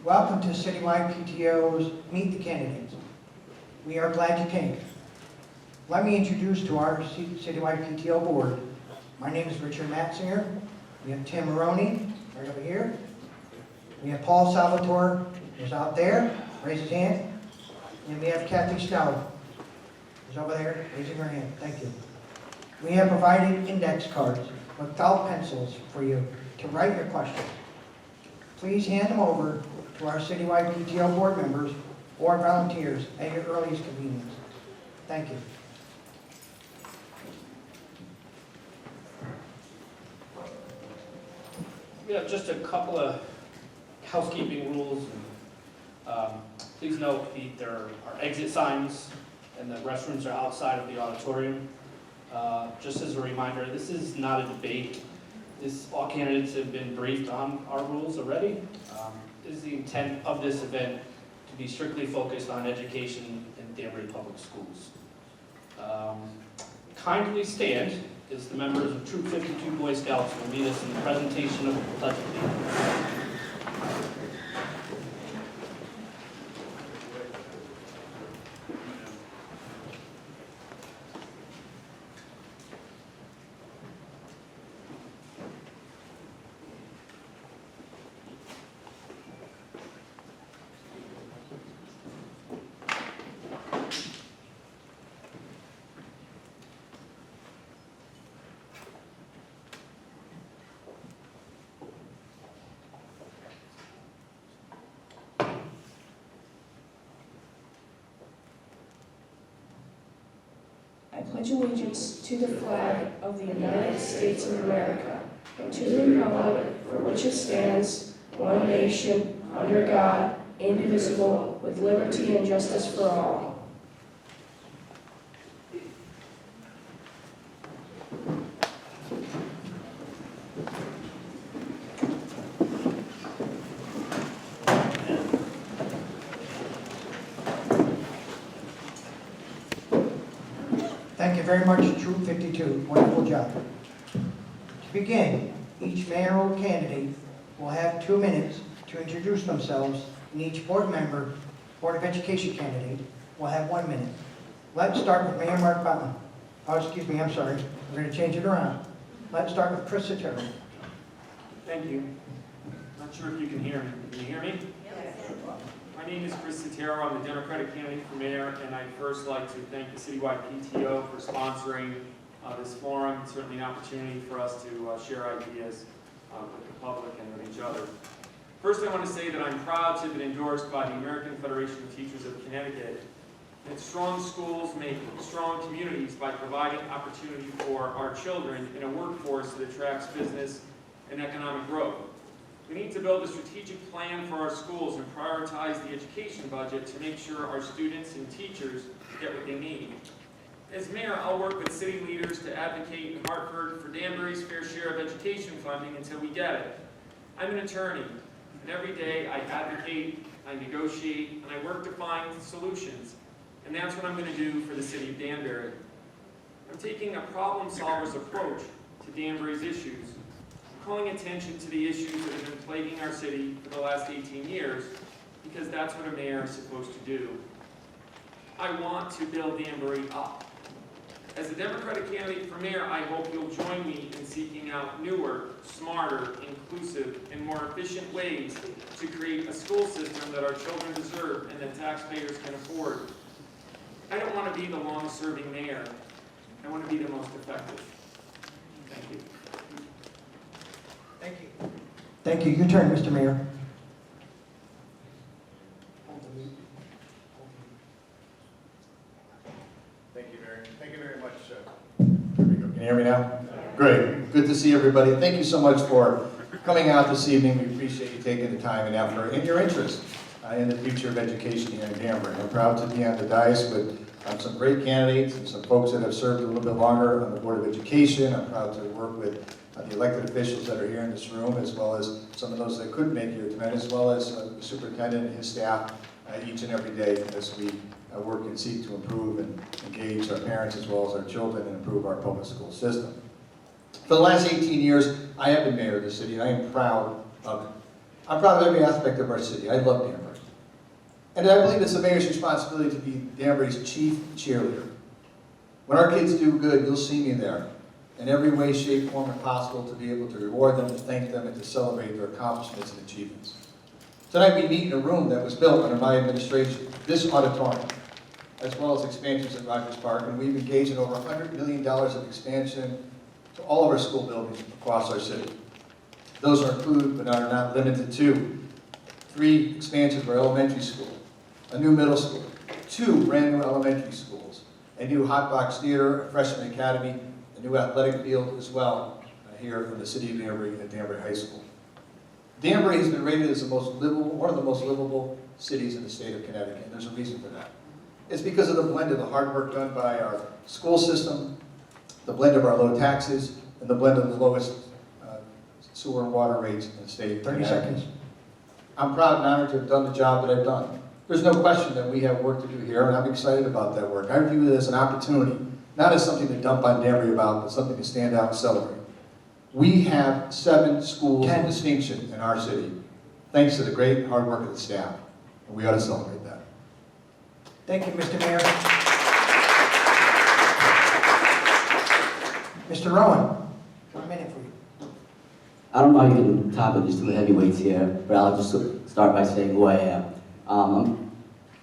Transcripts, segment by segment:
Welcome to Citywide PTO's Meet the Candidates. We are glad you came. Let me introduce to our Citywide PTO board. My name is Richard Matzinger. We have Tim Maroney, right over here. We have Paul Salvatore, who's out there, raise his hand. And we have Kathy Stout, who's over there, raising her hand. Thank you. We have provided index cards with felt pencils for you to write your questions. Please hand them over to our Citywide PTO board members or volunteers at your earliest convenience. Thank you. We have just a couple of housekeeping rules. Please note there are exit signs and the restrooms are outside of the auditorium. Just as a reminder, this is not a debate. All candidates have been briefed on our rules already. This is the intent of this event to be strictly focused on education in Danbury Public Schools. Kindly stand as the members of Troop 52 Boy Scouts will lead us in the presentation of the Pledge of Allegiance. I pledge allegiance to the flag of the United States of America and to the republic for which it stands, one nation, under God, indivisible, with liberty and justice for all. Thank you very much, Troop 52. Wonderful job. To begin, each mayoral candidate will have 2 minutes to introduce themselves, and each board member, Board of Education candidate, will have 1 minute. Let's start with Mayor Mark Button. Oh, excuse me, I'm sorry. We're going to change it around. Let's start with Chris Sotero. Thank you. Not sure if you can hear me. Can you hear me? Yes. My name is Chris Sotero. I'm the Democratic candidate for mayor, and I'd first like to thank the Citywide PTO for sponsoring this forum. It's certainly an opportunity for us to share ideas with the public and with each other. First, I want to say that I'm proud to have been endorsed by the American Federation of Teachers of Connecticut. And strong schools make strong communities by providing opportunity for our children in a workforce that attracts business and economic growth. We need to build a strategic plan for our schools and prioritize the education budget to make sure our students and teachers get what they need. As mayor, I'll work with city leaders to advocate in Hartford for Danbury's fair share of education funding until we get it. I'm an attorney, and every day I advocate, I negotiate, and I work to find solutions. And that's what I'm going to do for the city of Danbury. I'm taking a problem solver's approach to Danbury's issues, calling attention to the issues that have been plaguing our city for the last 18 years, because that's what a mayor is supposed to do. I want to build Danbury up. As a Democratic candidate for mayor, I hope you'll join me in seeking out newer, smarter, inclusive, and more efficient ways to create a school system that our children deserve and that taxpayers can afford. I don't want to be the longest-serving mayor. I want to be the most effective. Thank you. Thank you. Thank you. Your turn, Mr. Mayor. Thank you very much. There we go. Can you hear me now? Great. Good to see everybody. Thank you so much for coming out this evening. We appreciate you taking the time and effort and your interest in the future of education here in Danbury. I'm proud to be on the dais with some great candidates and some folks that have served a little bit longer on the Board of Education. I'm proud to work with the elected officials that are here in this room, as well as some of those that couldn't make it here tonight, as well as the superintendent and his staff each and every day as we work and seek to improve and engage our parents as well as our children and improve our public school system. For the last 18 years, I have been mayor of the city, and I am proud of it. I'm proud of every aspect of our city. I love Danbury. And I believe it's the mayor's responsibility to be Danbury's chief cheerleader. When our kids do good, you'll see me there in every way, shape, form, and possible to be able to reward them, to thank them, and to celebrate their accomplishments and achievements. Tonight we meet in a room that was built under my administration, this auditorium, as well as expansions at Rogers Park, and we've engaged in over $100 million of expansion to all of our school buildings across our city. Those are included, but are not limited to, 3 expansions of our elementary school, a new middle school, 2 brand new elementary schools, a new hot box theater, a freshman academy, a new athletic field as well here in the city of Danbury at Danbury High School. Danbury has been rated as one of the most livable cities in the state of Connecticut, and there's a reason for that. It's because of the blend of the hard work done by our school system, the blend of our low taxes, and the blend of the lowest sewer and water rates in the state of 30 Connecticut. seconds. I'm proud and honored to have done the job that I've done. There's no question that we have work to do here, and I'm excited about that work. I view it as an opportunity, not as something to dump on Danbury about, but something to stand out and celebrate. We have 7 schools of distinction in our city, thanks to the great hard work of the staff, and we ought to celebrate that. Thank you, Mr. Mayor. Mr. Rowan, 1 minute for you. I don't know how you can top it, just 2 heavyweights here, but I'll just start by saying who I am. I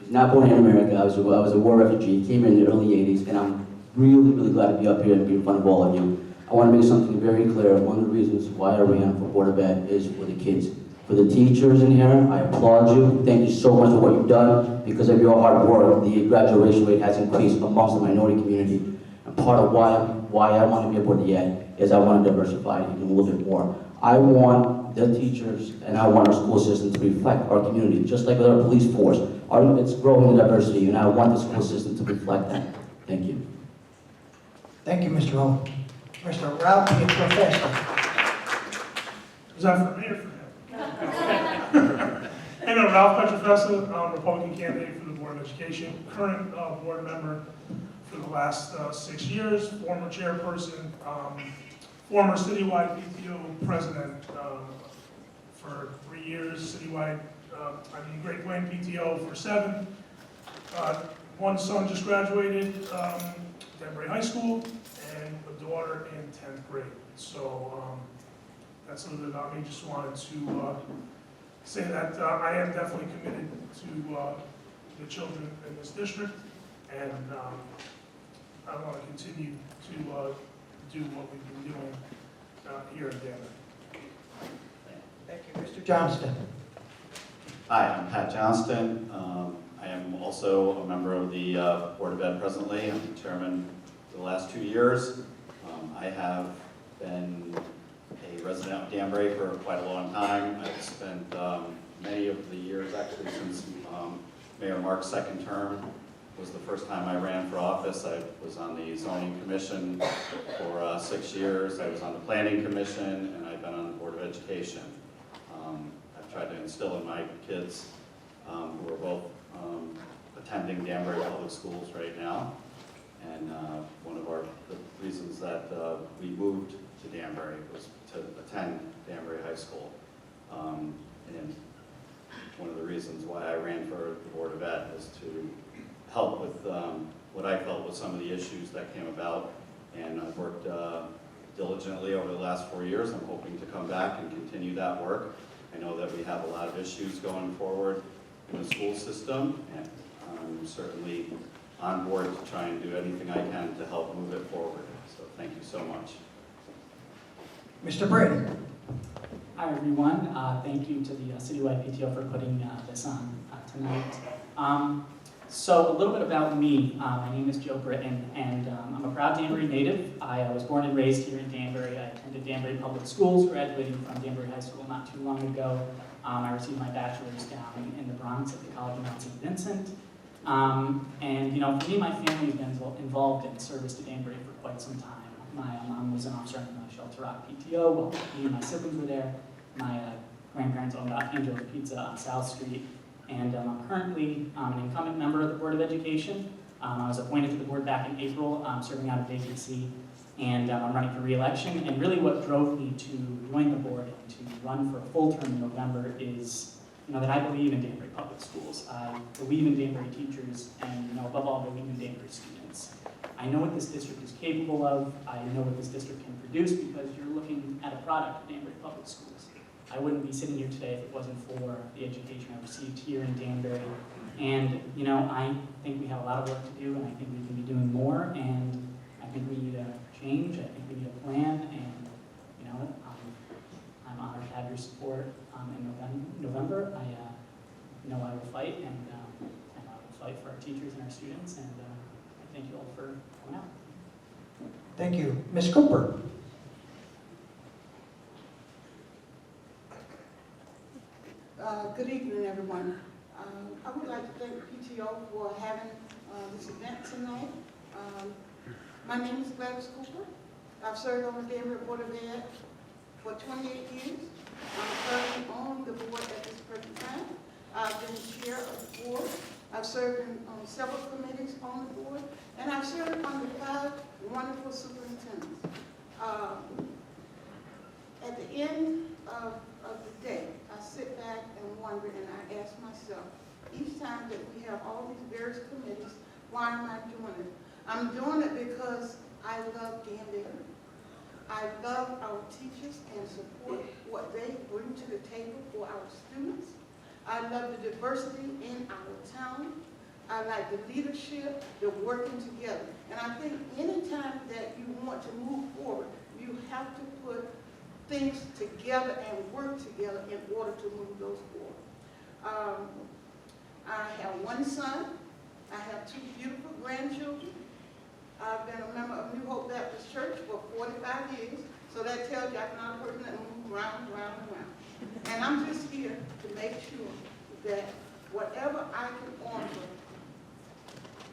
was not born here in America. I was a war refugee, came here in the early 80s, and I'm really, really glad to be up here and be in front of all of you. I want to make something very clear. One of the reasons why I ran for Board of Ed is for the kids. For the teachers in here, I applaud you. Thank you so much for what you've done. Because of your hard work, the graduation rate has increased amongst the minority community. And part of why I want to be a Board of Ed is I want to diversify even a little bit more. I want the teachers and I want our school system to reflect our community, just like with our police force. It's growing in diversity, and I want the school system to reflect that. Thank you. Thank you, Mr. Rowan. Mr. Ralph P. Professor. Is that for me or for him? Hey, I'm Ralph Petrofessa. I'm a Republican candidate for the Board of Education, current board member for the last 6 years, former chairperson, former citywide PTO president for 3 years, citywide, Great Plain PTO for 7. One son just graduated Danbury High School, and a daughter in 10th grade. So that's a little bit about me. Just wanted to say that I am definitely committed to the children in this district, and I want to continue to do what we've been doing here in Danbury. Thank you, Mr. Johnston. Hi, I'm Pat Johnston. I am also a member of the Board of Ed presently. I'm the chairman for the last 2 years. I have been a resident of Danbury for quite a long time. I've spent many of the years, actually since Mayor Mark's second term was the first time I ran for office. I was on the zoning commission for 6 years. I was on the planning commission, and I've been on the Board of Education. I've tried to instill in my kids who are both attending Danbury Public Schools right now. And one of the reasons that we moved to Danbury was to attend Danbury High School. And one of the reasons why I ran for the Board of Ed was to help with what I felt was some of the issues that came about. And I've worked diligently over the last 4 years. I'm hoping to come back and continue that work. I know that we have a lot of issues going forward in the school system, and I'm certainly on board to try and do anything I can to help move it forward. So thank you so much. Mr. Brady. Hi, everyone. Thank you to the Citywide PTO for putting this on tonight. So a little bit about me. My name is Joe Britton, and I'm a proud Danbury native. I was born and raised here in Danbury. I attended Danbury Public Schools, graduating from Danbury High School not too long ago. I received my bachelor's down in the Bronx at the College of Mount St. Vincent. And for me, my family has been involved in service to Danbury for quite some time. My mom was an officer in the Shelter Rock PTO while me and my siblings were there. My grandparents owned Angelo's Pizza on South Street. And I'm currently an incumbent member of the Board of Education. I was appointed to the board back in April, serving out a vacancy And I'm running for re-election, and really what drove me to join the board and to run for a full term in November is, that I believe in Danbury public schools. I believe in Danbury teachers, and above all, believe in Danbury students. I know what this district is capable of. I know what this district can produce because you're looking at a product of Danbury public schools. I wouldn't be sitting here today if it wasn't for the education I received here in Danbury. And, I think we have a lot of work to do, and I think we can be doing more, and I think we need a change. I think we need a plan, and, I'm honored to have your support in November. I know I will fight, and I will fight for our teachers and our students, and I thank you all for coming out. Thank you. Ms. Cooper? Good evening, everyone. I would like to thank PTO for having this event tonight. My name is Gladys Cooper. I've served on the Danbury Board of Ed for 28 years. I'm currently on the board at this present time. I've been chair of the board. I've served on several committees on the board, and I've served under 5 wonderful superintendents. At the end of the day, I sit back and wonder, and I ask myself, each time that we have all these various committees, why am I doing it? I'm doing it because I love Danbury. I love our teachers and support what they bring to the table for our students. I love the diversity in our town. I like the leadership, the working together. And I think anytime that you want to move forward, you have to put things together and work together in order to move those forward. I have one son. I have 2 beautiful grandchildren. I've been a member of New Hope Baptist Church for 45 years, so that tells you I'm not a person that moves around. And I'm just here to make sure that whatever I can offer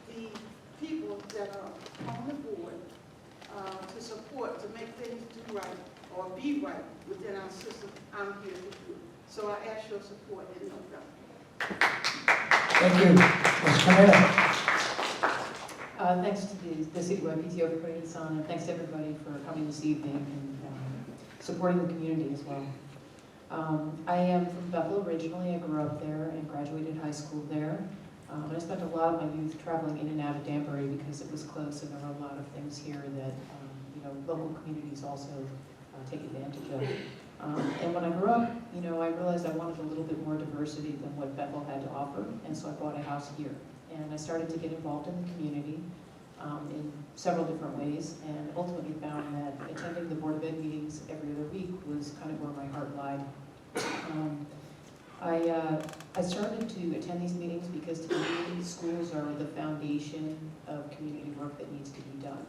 the people that are on the board to support, to make things do right or be right within our system, I'm here to do it. So I ask your support in November. Thank you. Ms. Camino? Thanks to the Citywide PTO for putting this on, and thanks to everybody for coming this evening and supporting the community as well. I am from Bethel originally. I grew up there and graduated high school there. And I spent a lot of my youth traveling in and out of Danbury because it was close, and there were a lot of things here that local communities also take advantage of. And when I grew up, I realized I wanted a little bit more diversity than what Bethel had to offer, and so I bought a house here. And I started to get involved in the community in several different ways, and ultimately found that attending the Board of Ed meetings every other week was kind of where my heart lied. I started to attend these meetings because to me, schools are the foundation of community work that needs to be done.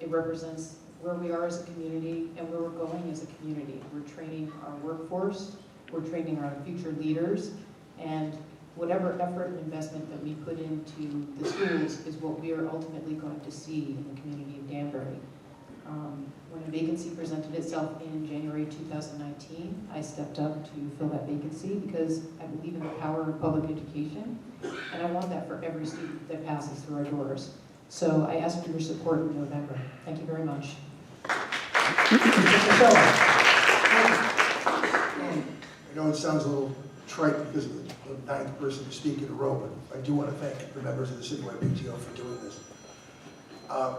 It represents where we are as a community and where we're going as a community. We're training our workforce, we're training our future leaders, and whatever effort and investment that we put into the schools is what we are ultimately going to see in the community of Danbury. When a vacancy presented itself in January 2019, I stepped up to fill that vacancy because I believe in the power of public education, and I want that for every student that passes through our doors. So I ask for your support in November. Thank you very much. Mr. I know it sounds a little trite because of the 9th person to speak in a row, but I do want to thank the members of the Citywide PTO for doing this.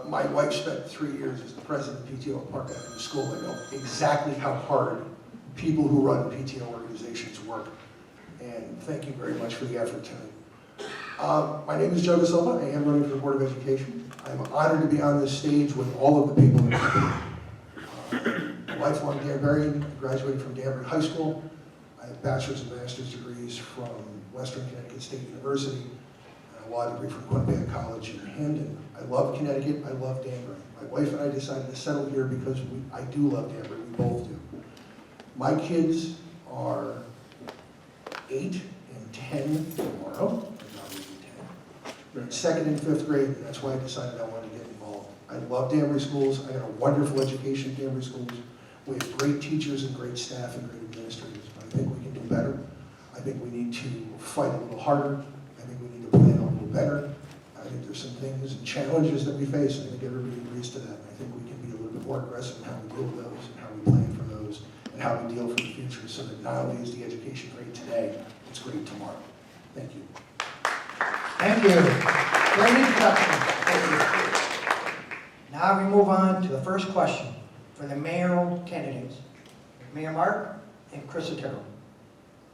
My wife spent 3 years as the president of PTO at Park Avenue School. I know exactly how hard people who run PTO organizations work. And thank you very much for the effort tonight. My name is Joe Da Silva. I am running for the Board of Education. I'm honored to be on this stage with all of the people in the company. A lifelong Danburian, graduated from Danbury High School. I have bachelor's and master's degrees from Western Connecticut State University, and a law degree from Quinnipiac College in Hamden. I love Connecticut, I love Danbury. My wife and I decided to settle here because I do love Danbury, we both do. My kids are 8 and 10 tomorrow. They're in 2nd and 5th grade, and that's why I decided I wanted to get involved. I love Danbury schools. I got a wonderful education at Danbury schools. We have great teachers and great staff and great administrators, but I think we can do better. I think we need to fight a little harder. I think we need to plan a little better. I think there's some things and challenges that we face, and I think everybody agrees to that. And I think we can be a little more aggressive in how we deal with those, and how we plan for those, and how we deal for the future, so that not only is the education great today, it's great tomorrow. Thank you. Thank you. Great introduction. Thank you. Now we move on to the first question for the mayoral candidates. Mayor Mark and Chris Otero.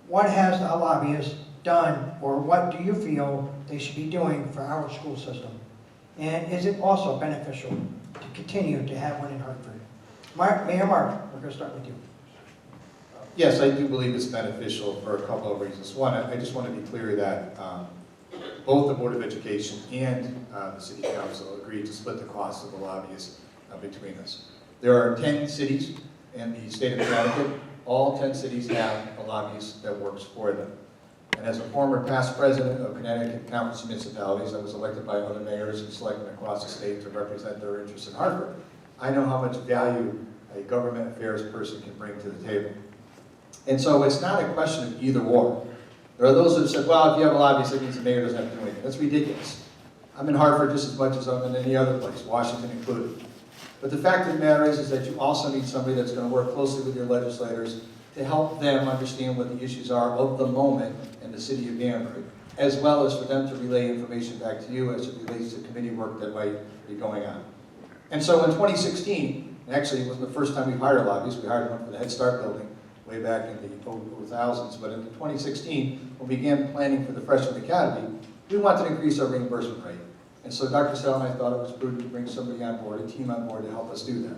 What has the lobbyist done, or what do you feel they should be doing for our school system? And is it also beneficial to continue to have one in Hartford? Mayor Mark, we're going to start with you. Yes, I do believe it's beneficial for a couple of reasons. One, I just want to be clear that both the Board of Education and the City Council agreed to split the cost of the lobbyists between us. There are 10 cities in the state of Connecticut. All 10 cities have a lobbyist that works for them. And as a former past president of Connecticut Conference of Municipalities, I was elected by other mayors and selected across the state to represent their interests in Hartford. I know how much value a government affairs person can bring to the table. And so it's not a question of either or. There are those who have said, well, if you have a lobbyist, that means the mayor doesn't have to do anything. That's ridiculous. I'm in Hartford just as much as I'm in any other place, Washington included. But the fact of the matter is that you also need somebody that's going to work closely with your legislators to help them understand what the issues are of the moment in the city of Danbury, as well as for them to relay information back to you as it relates to committee work that might be going on. And so in 2016, and actually it wasn't the first time we hired lobbyists, we hired one for the Head Start building way back in the 2000s, but in 2016, when we began planning for the Freshman Academy, we wanted to increase our reimbursement rate. And so Dr. Sell and I thought it was prudent to bring somebody on board, a team on board to help us do that.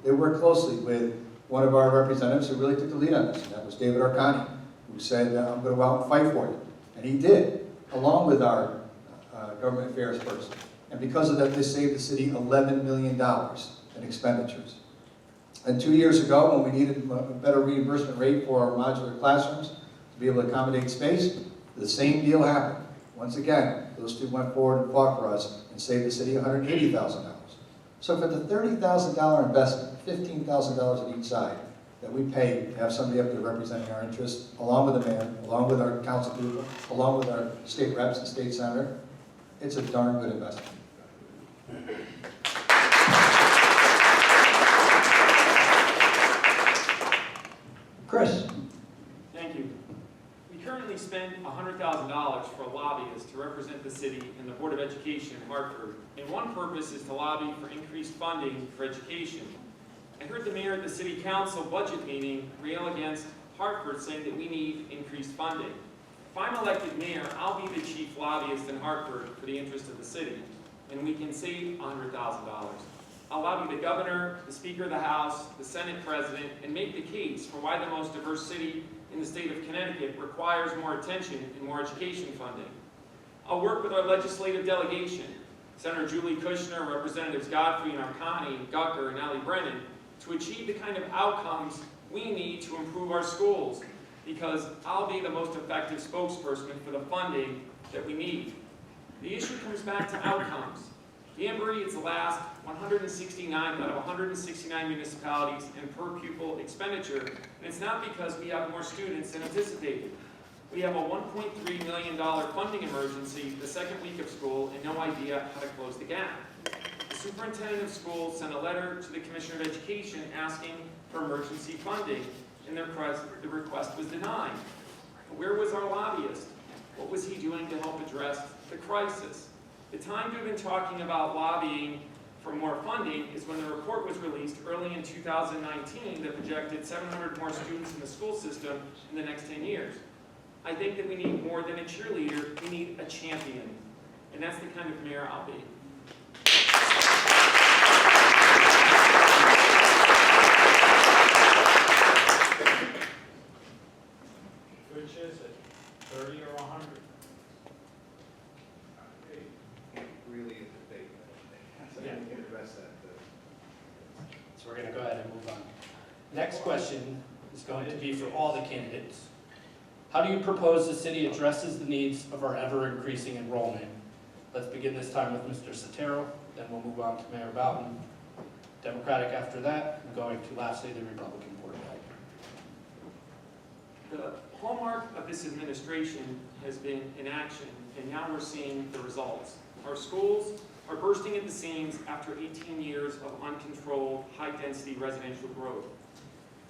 They worked closely with one of our representatives who really took the lead on this, and that was David Arcani, who said, I'm going to go out and fight for you. And he did, along with our government affairs person. And because of that, they saved the city $11 million in expenditures. And 2 years ago, when we needed a better reimbursement rate for our modular classrooms to be able to accommodate space, the same deal happened. Once again, those two went forward and fought for us and saved the city $180,000. So for the $30,000 investment, $15,000 at each side that we pay to have somebody up there representing our interests, along with the mayor, along with our council people, along with our state reps and state senator, it's a darn good investment. Chris. Thank you. We currently spend $100,000 for a lobbyist to represent the city in the Board of Education in Hartford, and one purpose is to lobby for increased funding for education. I heard the mayor at the City Council budget meeting rail against Hartford, saying that we need increased funding. If I'm elected mayor, I'll be the chief lobbyist in Hartford for the interest of the city, and we can save $100,000. I'll lobby the governor, the Speaker of the House, the Senate President, and make the case for why the most diverse city in the state of Connecticut requires more attention and more education funding. I'll work with our legislative delegation, Senator Julie Kushner, Representatives Godfrey and Arcani, Gucker, and Ali Brennan, to achieve the kind of outcomes we need to improve our schools, because I'll be the most effective spokesperson for the funding that we need. The issue comes back to outcomes. Danbury is the last 169 out of 169 municipalities in per pupil expenditure, and it's not because we have more students than anticipated. We have a $1.3 million funding emergency the second week of school and no idea how to close the gap. The superintendent of schools sent a letter to the Commissioner of Education asking for emergency funding, and the request was denied. Where was our lobbyist? What was he doing to help address the crisis? The time to have been talking about lobbying for more funding is when the report was released early in 2019 that projected 700 more students in the school system in the next 10 years. I think that we need more than a cheerleader, we need a champion. And that's the kind of mayor I'll be. Which is it, 30 or 100? Really a debate. So Yeah. we can address that. So we're going to go ahead and move on. Next question is going to be for all the candidates. How do you propose the city addresses the needs of our ever-increasing enrollment? Let's begin this time with Mr. Sotero, then we'll move on to Mayor Boughton, Democratic after that, and going to lastly the Republican Board of Health. The hallmark of this administration has been inaction, and now we're seeing the results. Our schools are bursting at the seams after 18 years of uncontrolled, high-density residential growth.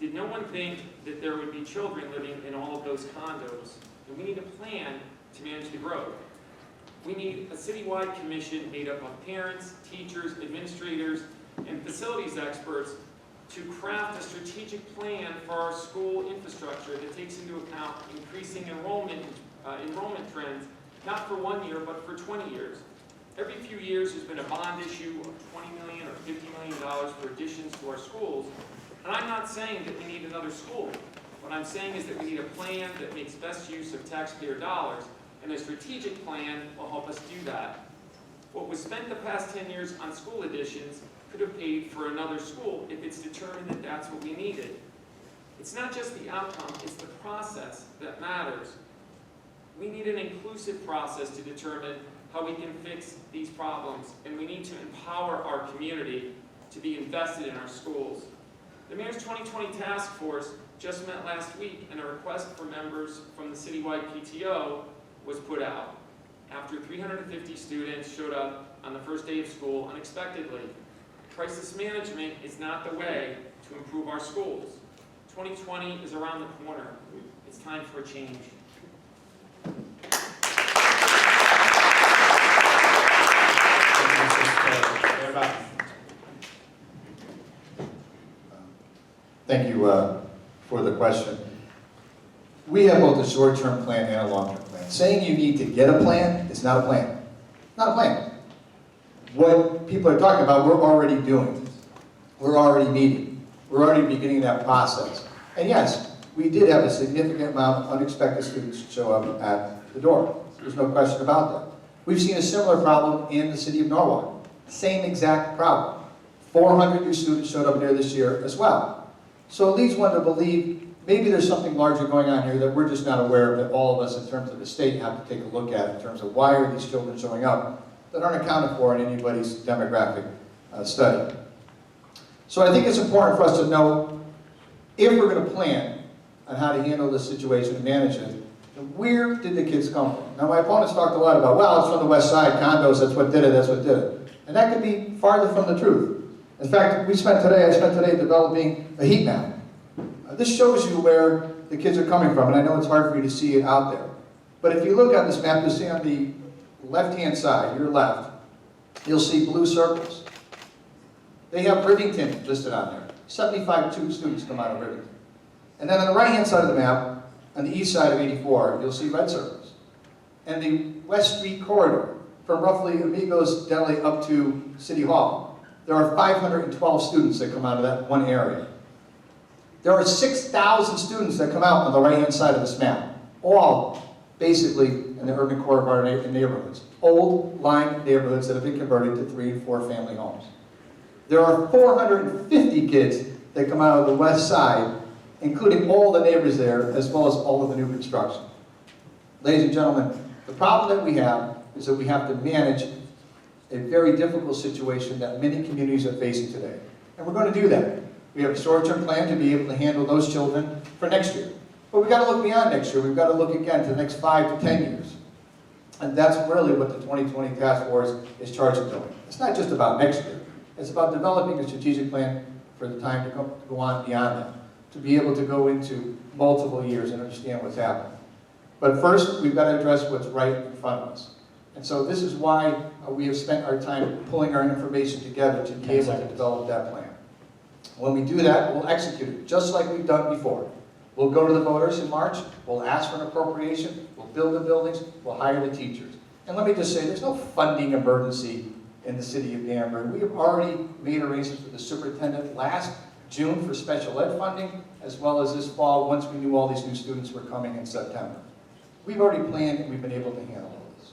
Did no one think that there would be children living in all of those condos? And we need a plan to manage the growth. We need a citywide commission made up of parents, teachers, administrators, and facilities experts to craft a strategic plan for our school infrastructure that takes into account increasing enrollment trends, not for 1 year, but for 20 years. Every few years, there's been a bond issue of $20 million or $50 million for additions to our schools. And I'm not saying that we need another school. What I'm saying is that we need a plan that makes best use of taxpayer dollars, and a strategic plan will help us do that. What was spent the past 10 years on school additions could have paid for another school if it's determined that that's what we needed. It's not just the outcome, it's the process that matters. We need an inclusive process to determine how we can fix these problems, and we need to empower our community to be invested in our schools. The Mayor's 2020 Task Force just met last week, and a request for members from the citywide PTO was put out after 350 students showed up on the first day of school unexpectedly. Crisis management is not the way to improve our schools. 2020 is around the corner. It's time for a change. Thank you for the question. We have both a short-term plan and a long-term plan. Saying you need to get a plan is not a plan. Not a plan. What people are talking about, we're already doing. We're already meeting. We're already beginning that process. And yes, we did have a significant amount of unexpected students show up at the door. There's no question about that. We've seen a similar problem in the city of Norwalk. Same exact problem. 400 new students showed up there this year as well. So it leads one to believe maybe there's something larger going on here that we're just not aware of, that all of us in terms of the state have to take a look at in terms of why are these children showing up that aren't accounted for in anybody's demographic study. So I think it's important for us to know, if we're going to plan on how to handle this situation and manage it, where did the kids come from? Now my opponents talked a lot about, well, it's from the west side, condos, that's what did it, that's what did it. And that could be farther from the truth. In fact, I spent today developing a heat map. This shows you where the kids are coming from, and I know it's hard for you to see it out there. But if you look at this map, you'll see on the left-hand side, your left, you'll see blue circles. They have Rivington listed on there. 75 students come out of Rivington. And then on the right-hand side of the map, on the east side of 84, you'll see red circles. And the West Street corridor, from roughly Amigos Deli up to City Hall, there are 512 students that come out of that one area. There are 6,000 students that come out on the right-hand side of this map, all basically in the urban core of our neighborhoods. Old line neighborhoods that have been converted to 3- and 4-family homes. There are 450 kids that come out of the west side, including all the neighbors there, as well as all of the new construction. Ladies and gentlemen, the problem that we have is that we have to manage a very difficult situation that many communities are facing today. And we're going to do that. We have a short-term plan to be able to handle those children for next year. But we've got to look beyond next year. We've got to look again to the next 5 to 10 years. And that's really what the 2020 Task Force is charged with doing. It's not just about next year. It's about developing a strategic plan for the time to go on beyond that, to be able to go into multiple years and understand what's happening. But first, we've got to address what's right in front of us. And so this is why we have spent our time pulling our information together to be able to develop that plan. When we do that, we'll execute it, just like we've done before. We'll go to the voters in March, we'll ask for an appropriation, we'll build the buildings, we'll hire the teachers. And let me just say, there's no funding emergency in the city of Danbury. We have already made arrangements with the superintendent last June for special ed funding, as well as this fall, once we knew all these new students were coming in September. We've already planned and we've been able to handle all this.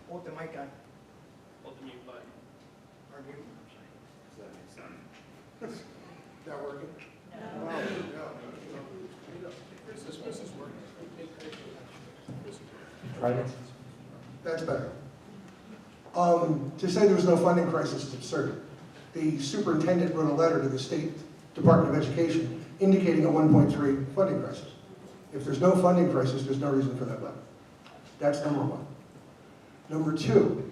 Hold the mic on. Hold the mute button. Or mute. Is that working? No. That's better. To say there was no funding crisis is absurd. The superintendent wrote a letter to the state Department of Education, indicating a 1.3 funding crisis. If there's no funding crisis, there's no reason for that letter. That's number one. Number two,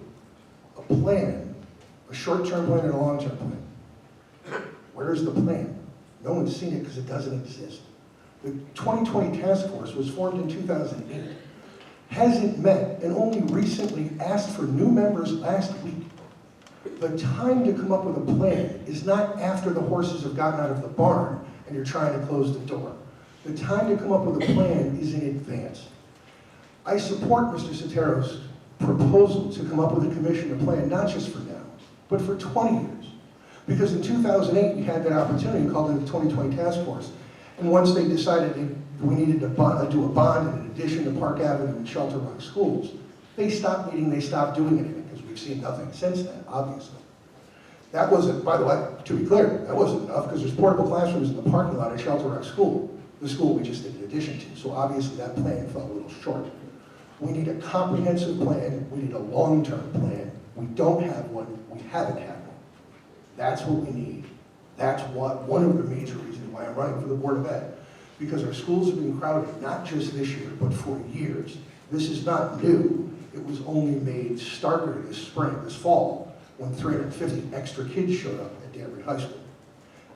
a plan, a short-term plan and a long-term plan. Where's the plan? No one's seen it because it doesn't exist. The 2020 task force was formed in 2008. Hasn't met and only recently asked for new members last week. The time to come up with a plan is not after the horses have gotten out of the barn and you're trying to close the door. The time to come up with a plan is in advance. I support Mr. Sotero's proposal to come up with a commission, a plan, not just for now, but for 20 years. Because in 2008, we had that opportunity called it the 2020 Task Force. And once they decided we needed to do a bond in addition to Park Avenue and Shelter Rock schools, they stopped meeting, they stopped doing anything, because we've seen nothing since then, obviously. That wasn't, by the way, to be clear, that wasn't enough, because there's portable classrooms in the parking lot at Shelter Rock School, the school we just did in addition to. So obviously that plan fell a little short. We need a comprehensive plan, we need a long-term plan. We don't have one, we haven't had one. That's what we need. That's one of the major reasons why I'm running for the Board of Ed. Because our schools have been crowded, not just this year, but for years. This is not new. It was only made starker this spring, this fall, when 350 extra kids showed up at Danbury High School.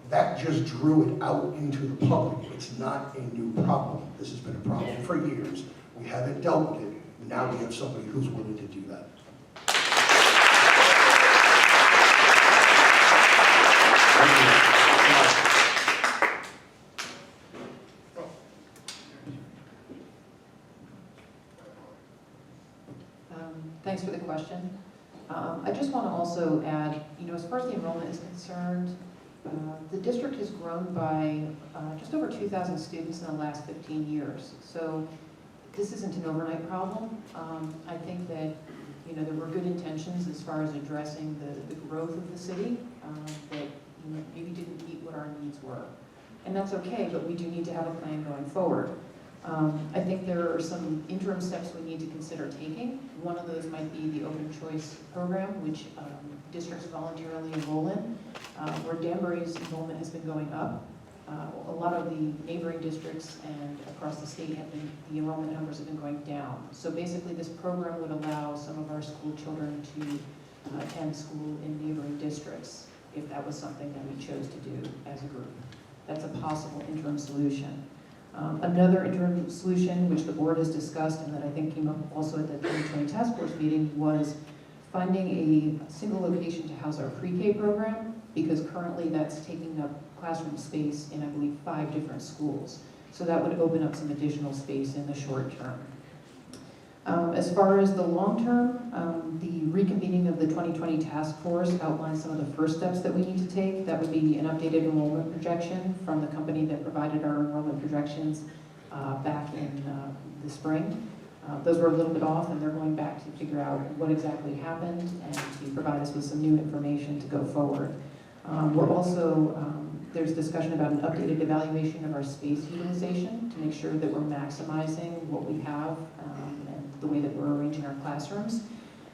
That just drew it out into the public. It's not a new problem. This has been a problem for years. We haven't dealt with it. Now we have somebody who's willing to do that. Thanks for the question. I just want to also add, as far as the enrollment is concerned, the district has grown by just over 2,000 students in the last 15 years. So this isn't an overnight problem. I think that, there were good intentions as far as addressing the growth of the city that maybe didn't meet what our needs were. And that's okay, but we do need to have a plan going forward. I think there are some interim steps we need to consider taking. One of those might be the open choice program, which districts voluntarily enroll in, where Danbury's enrollment has been going up. A lot of the neighboring districts and across the state the enrollment numbers have been going down. So basically this program would allow some of our school children to attend school in neighboring districts if that was something that we chose to do as a group. That's a possible interim solution. Another interim solution, which the board has discussed and that I think came up also at the 2020 task force meeting, was finding a single location to house our pre-K program, because currently that's taking up classroom space in, I believe, 5 different schools. So that would open up some additional space in the short term. As far as the long term, the reconvening of the 2020 task force outlines some of the first steps that we need to take. That would be an updated enrollment projection from the company that provided our enrollment projections back in the spring. Those were a little bit off, and they're going back to figure out what exactly happened and to provide us with some new information to go forward. We're also, there's discussion about an updated evaluation of our space utilization to make sure that we're maximizing what we have and the way that we're arranging our classrooms.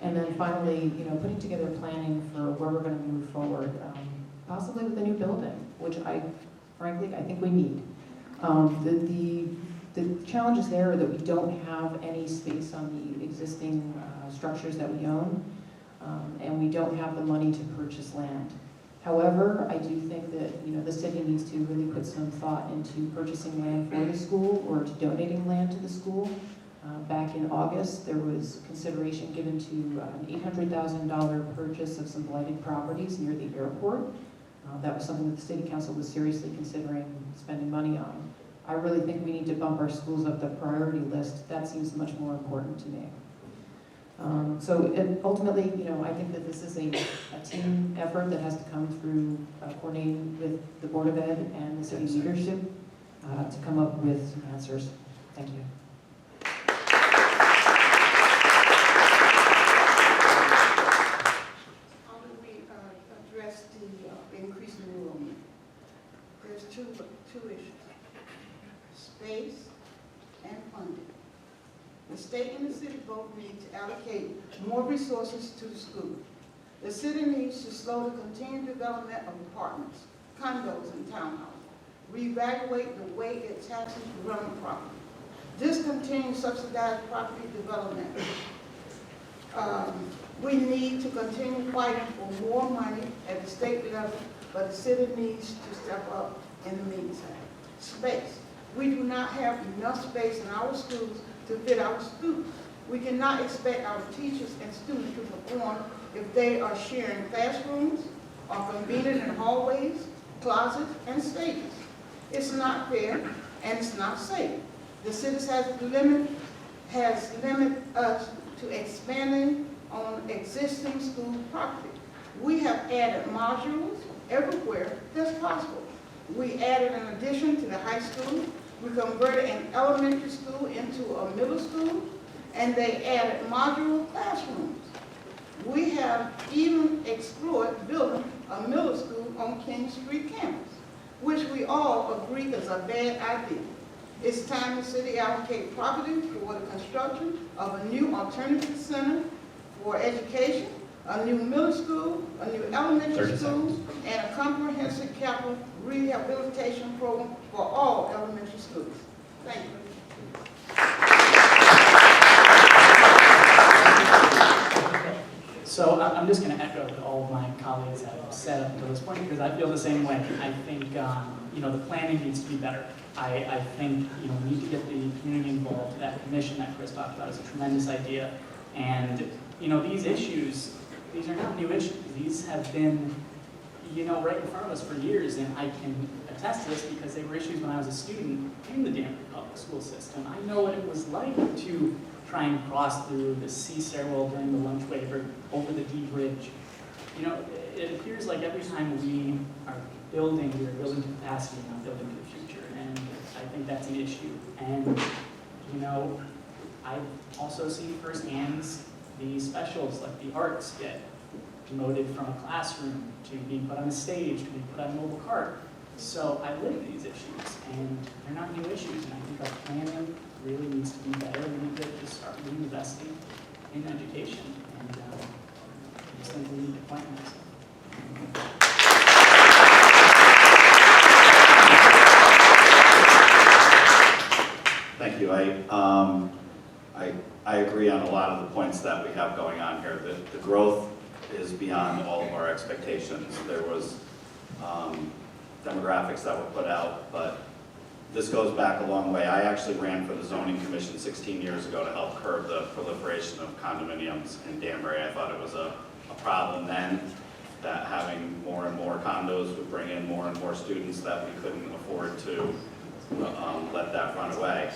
And then finally, putting together planning for where we're going to move forward, possibly with a new building, which frankly, I think we need. The challenges there are that we don't have any space on the existing structures that we own, and we don't have the money to purchase land. However, I do think that the city needs to really put some thought into purchasing land for the school or to donating land to the school. Back in August, there was consideration given to an $800,000 purchase of some blighted properties near the airport. That was something that the city council was seriously considering spending money on. I really think we need to bump our schools up the priority list. That seems much more important to me. Ultimately, I think that this is a team effort that has to come through coordinating with the Board of Ed and the city leadership to come up with some answers. Thank you. How do we address the increase in enrollment? There's two issues: space and funding. The state and the city both need to allocate more resources to the school. The city needs to slow the continued development of apartments. condos and townhouses. Reevaluate the way it taxes rental property. Discontinue subsidized property development. We need to continue fighting for more money at the state level, but the city needs to step up in the meantime. Space. We do not have enough space in our schools to fit our students. We cannot expect our teachers and students to perform if they are sharing classrooms or convening in hallways, closets, and stages. It's not fair and it's not safe. The city has limited us to expanding on existing school property. We have added modules everywhere that's possible. We added an addition to the high school. We converted an elementary school into a middle school, and they added modular classrooms. We have even explored building a middle school on King Street campus, which we all agree is a bad idea. It's time the city allocate property for the construction of a new alternative center for education, a new middle school, a new elementary school, and a comprehensive capital rehabilitation program for all elementary schools. Thank you. So I'm just going to echo what all of my colleagues have said up until this point, because I feel the same way. I think the planning needs to be better. I think we need to get the community involved. That commission that Chris talked about is a tremendous idea. And these issues, these are not new issues. These have been right in front of us for years, and I can attest to this because they were issues when I was a student in the Danbury public school system. I know what it was like to try and cross through the C stairwell during the lunch waiver over the D bridge. It appears like every time we are building to capacity, not building to the future, and I think that's an issue. And I've also seen firsthand the specials, like the arts, get demoted from a classroom to being put on a stage, to being put on a mobile cart. So I live these issues, and they're not new issues, and I think our planning really needs to be better. We need to just start reinvesting in education, and I just think we need to plan this. Thank you. I agree on a lot of the points that we have going on here. The growth is beyond all of our expectations. There was demographics that were put out, but this goes back a long way. I actually ran for the zoning commission 16 years ago to help curb the proliferation of condominiums in Danbury. I thought it was a problem then that having more and more condos would bring in more and more students that we couldn't afford to let that run away.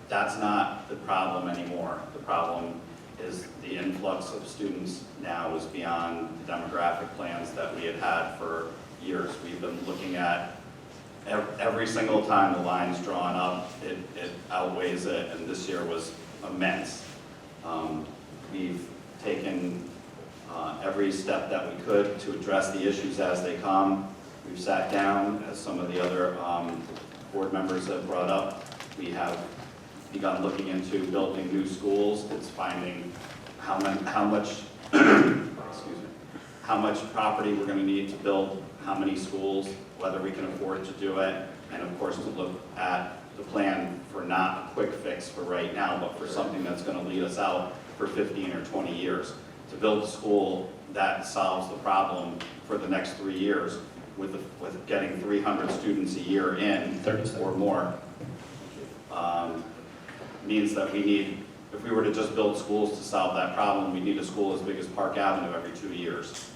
That's not the problem anymore. The problem is the influx of students now is beyond the demographic plans that we had for years. We've been looking at every single time the line's drawn up, it outweighs it, and this year was immense. We've taken every step that we could to address the issues as they come. We've sat down, as some of the other board members have brought up. We have begun looking into building new schools. It's finding how much property we're going to need to build, how many schools, whether we can afford to do it, and of course to look at the plan for not a quick fix for right now, but for something that's going to lead us out for 15 or 20 years. To build a school that solves the problem for the next 3 years with getting 300 students a year in or more means that we need, if we were to just build schools to solve that problem, we need a school as big as Park Avenue every 2 years.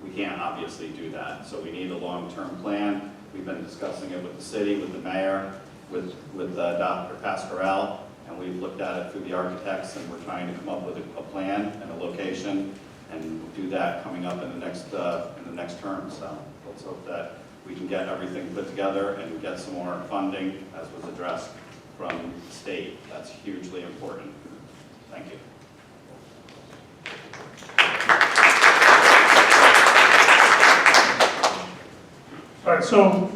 We can't obviously do that, so we need a long-term plan. We've been discussing it with the city, with the mayor, with Dr. Pascarell, and we've looked at it through the architects, and we're trying to come up with a plan and a location, and do that coming up in the next term. So let's hope that we can get everything put together and get some more funding, as was addressed from the state. That's hugely important. Thank you. All right, so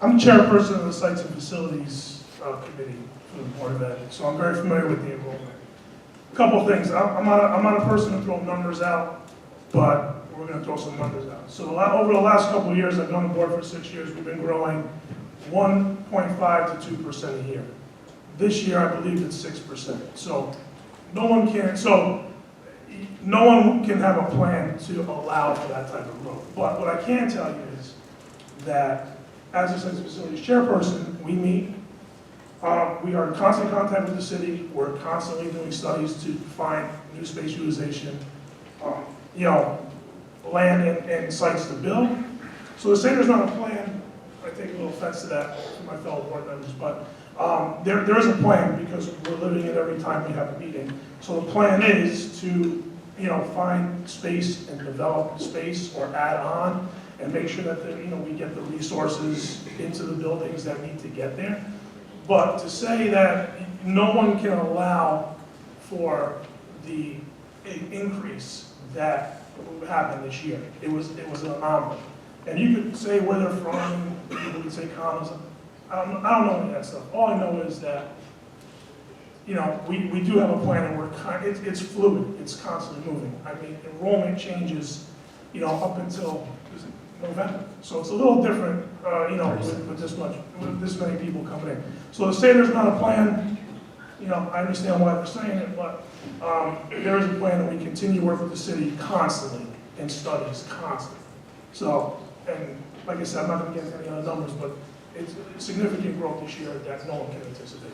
I'm the chairperson of the Sites and Facilities Committee for the Board of Ed, so I'm very familiar with the enrollment. A couple of things. I'm not a person to throw numbers out, but we're we're gonna throw some numbers out. So over the last couple of years, I've been on the board for 6 years, we've been growing 1.5 to 2% a year. This year, I believe it's 6%. So no one can have a plan to allow for that type of growth. But what I can tell you is that as a Census Facilities Chairperson, we meet. We are in constant contact with the city. We're constantly doing studies to find new space utilization, land and sites to build. So to say there's not a plan, I take a little offense to that from my fellow board members, but there is a plan because we're living it every time we have a meeting. So the plan is to find space and develop space or add on and make sure that we get the resources into the buildings that need to get there. But to say that no one can allow for the increase that happened this year, it was an anomaly. And you could say where they're from, people could say comments. I don't know any of that stuff. All I know is that we do have a plan, and it's fluid. It's constantly moving. I mean, enrollment changes, up until November. So it's a little different, with this many people coming in. So to say there's not a plan, I understand why they're saying it, but there is a plan, and we continue to work with the city constantly in studies, constantly. So, and like I said, I'm not going to get into any other numbers, but it's significant growth this year that no one can anticipate.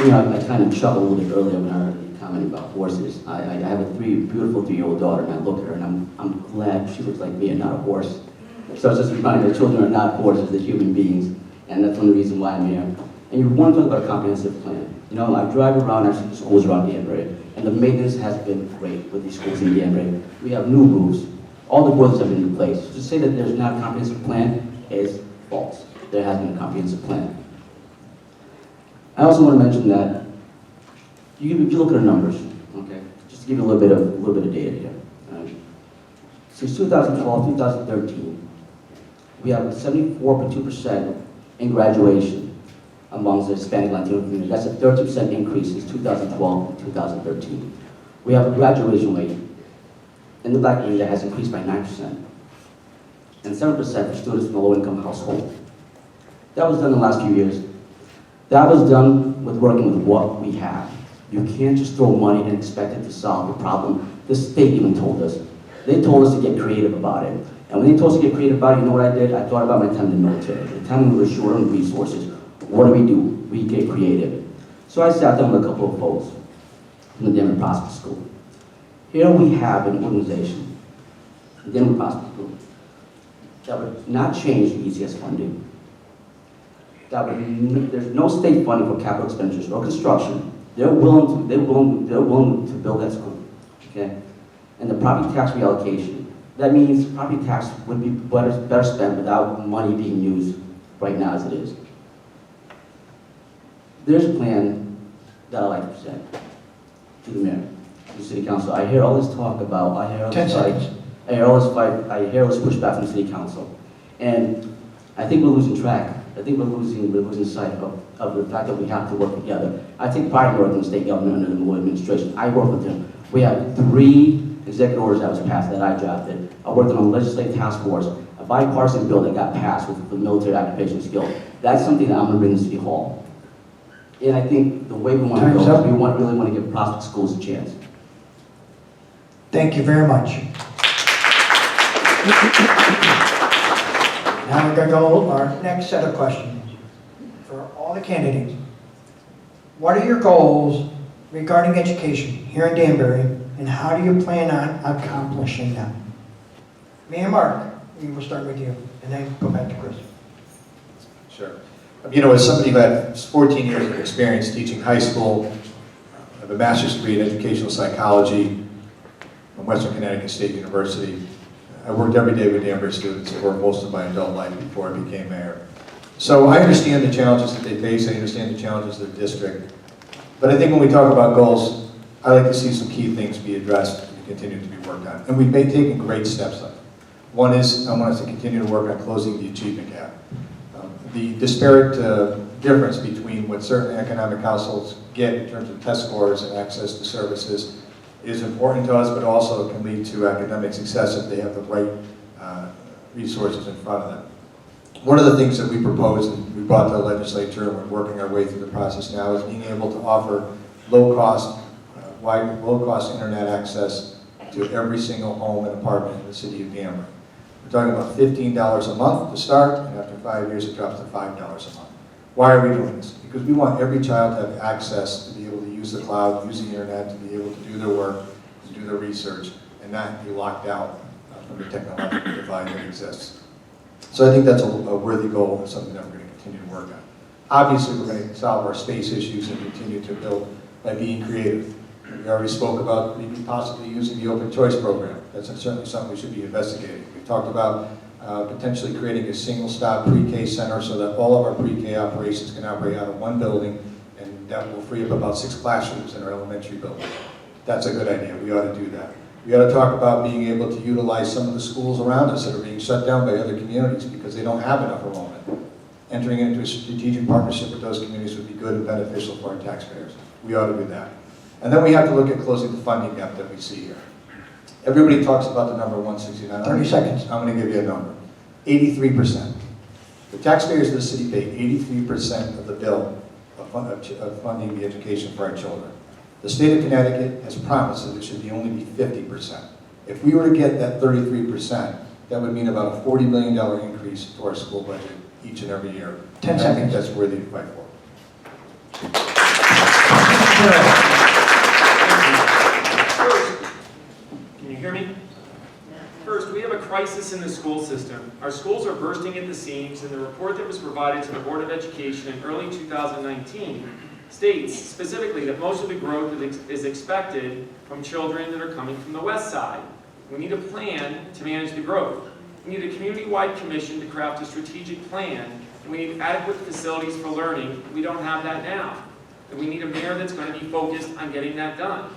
I kind of chuckled a little bit earlier when I heard you comment about horses. I have a beautiful 3-year-old daughter, and I look at her, and I'm glad she looks like me and not a horse. So it's just a reminder that children are not horses, they're human beings, and that's one of the reasons why I'm here. And you want to talk about a comprehensive plan. I drive around, I see the schools around Danbury, and the maintenance has been great with these schools in Danbury. We have new roofs. All the boilers have been replaced. To say that there's not a comprehensive plan is false. There has been a comprehensive plan. I also want to mention that if you look at the numbers, okay, just to give you a little bit of data here. Since 2012, 2013, we have 74.2% in graduation amongst the Hispanic Latino community. That's a 30% increase since 2012 and 2013. We have a graduation rate in the Black community that has increased by 9%, and 7% for students from a low-income household. That was done in the last few years. That was done with working with what we have. You can't just throw money and expect it to solve the problem. The state even told us. They told us to get creative about it. And when they told us to get creative about it, you know what I did? I thought about my time in the military. The time we were short on resources. What do? We get creative. So I sat down with a couple of folks from the Danbury Prospect School. Here we have an organization, the Danbury Prospect School, that would not change the ECS funding. There's no state funding for capital expenditures or construction. They're willing to build that school, okay? And the property tax reallocation. That means property tax would be better spent without money being used right now as it is. There's a plan that I'd like to present to the mayor, to the city council. I hear all this talk about, I hear all this pushback from the city council. And I think we're losing track. I think we're losing sight of the fact that we have to work together. I take pride in working with the state government under the Moore administration. I work with them. We have 3 executive orders that was passed that I drafted. I worked on a legislative task force, a bipartisan bill that got passed with the military occupation skill. That's something that I'm going to bring to City Hall. And I think the way we want to go is we really want to give Prospect schools a chance. Thank you very much. Now we're going to go to our next set of questions for all the candidates. What are your goals regarding education here in Danbury, and how do you plan on accomplishing them? Mayor Mark, we will start with you, and then go back to Chris. Sure. As somebody who had 14 years of experience teaching high school, I have a master's degree in educational psychology from Western Connecticut State University. I worked every day with Danbury students for most of my adult life before I became mayor. So I understand the challenges that they face, I understand the challenges of the district. But I think when we talk about goals, I like to see some key things be addressed and continue to be worked on. And we've taken great steps on it. One is, I want us to continue to work on closing the achievement gap. The disparate difference between what certain economic households get in terms of test scores and access to services is important to us, but also it can lead to academic success if they have the right resources in front of them. One of the things that we proposed and we brought to the legislature, and we're working our way through the process now, is being able to offer low-cost internet access to every single home and apartment in the city of Danbury. We're talking about $15 a month to start, and after 5 years it drops to $5 a month. Why are we doing this? Because we want every child to have access to be able to use the cloud, use the internet, to be able to do their work, to do their research, and not be locked out from the technological divide that exists. So I think that's a worthy goal and something that we're going to continue to work on. Obviously, we're going to solve our space issues and continue to build by being creative. We already spoke about maybe possibly using the open choice program. That's certainly something we should be investigating. We talked about potentially creating a single-stop pre-K center so that all of our pre-K operations can operate out of one building, and that will free up about 6 classrooms in our elementary building. That's a good idea. We ought to do that. We ought to talk about being able to utilize some of the schools around us that are being shut down by other communities because they don't have enough enrollment. Entering into a strategic partnership with those communities would be good and beneficial for our taxpayers. We ought to do that. And then we have to look at closing the funding gap that we see here. Everybody talks about the number 169. 30 seconds. I'm going to give you a number. 83%. The taxpayers of the city pay 83% of the bill of funding the education for our children. The state of Connecticut has promised that it should only be 50%. If we were to get that 33%, that would mean about a $40 million increase to our school budget each and every year. 10 seconds. I think that's worthy to fight for. First, can you hear me? First, we have a crisis in the school system. Our schools are bursting at the seams, and the report that was provided to the Board of Education in early 2019 states specifically that most of the growth is expected from children that are coming from the west side. We need a plan to manage the growth. We need a community-wide commission to craft a strategic plan, and we need adequate facilities for learning. We don't have that now. And we need a mayor that's going to be focused on getting that done.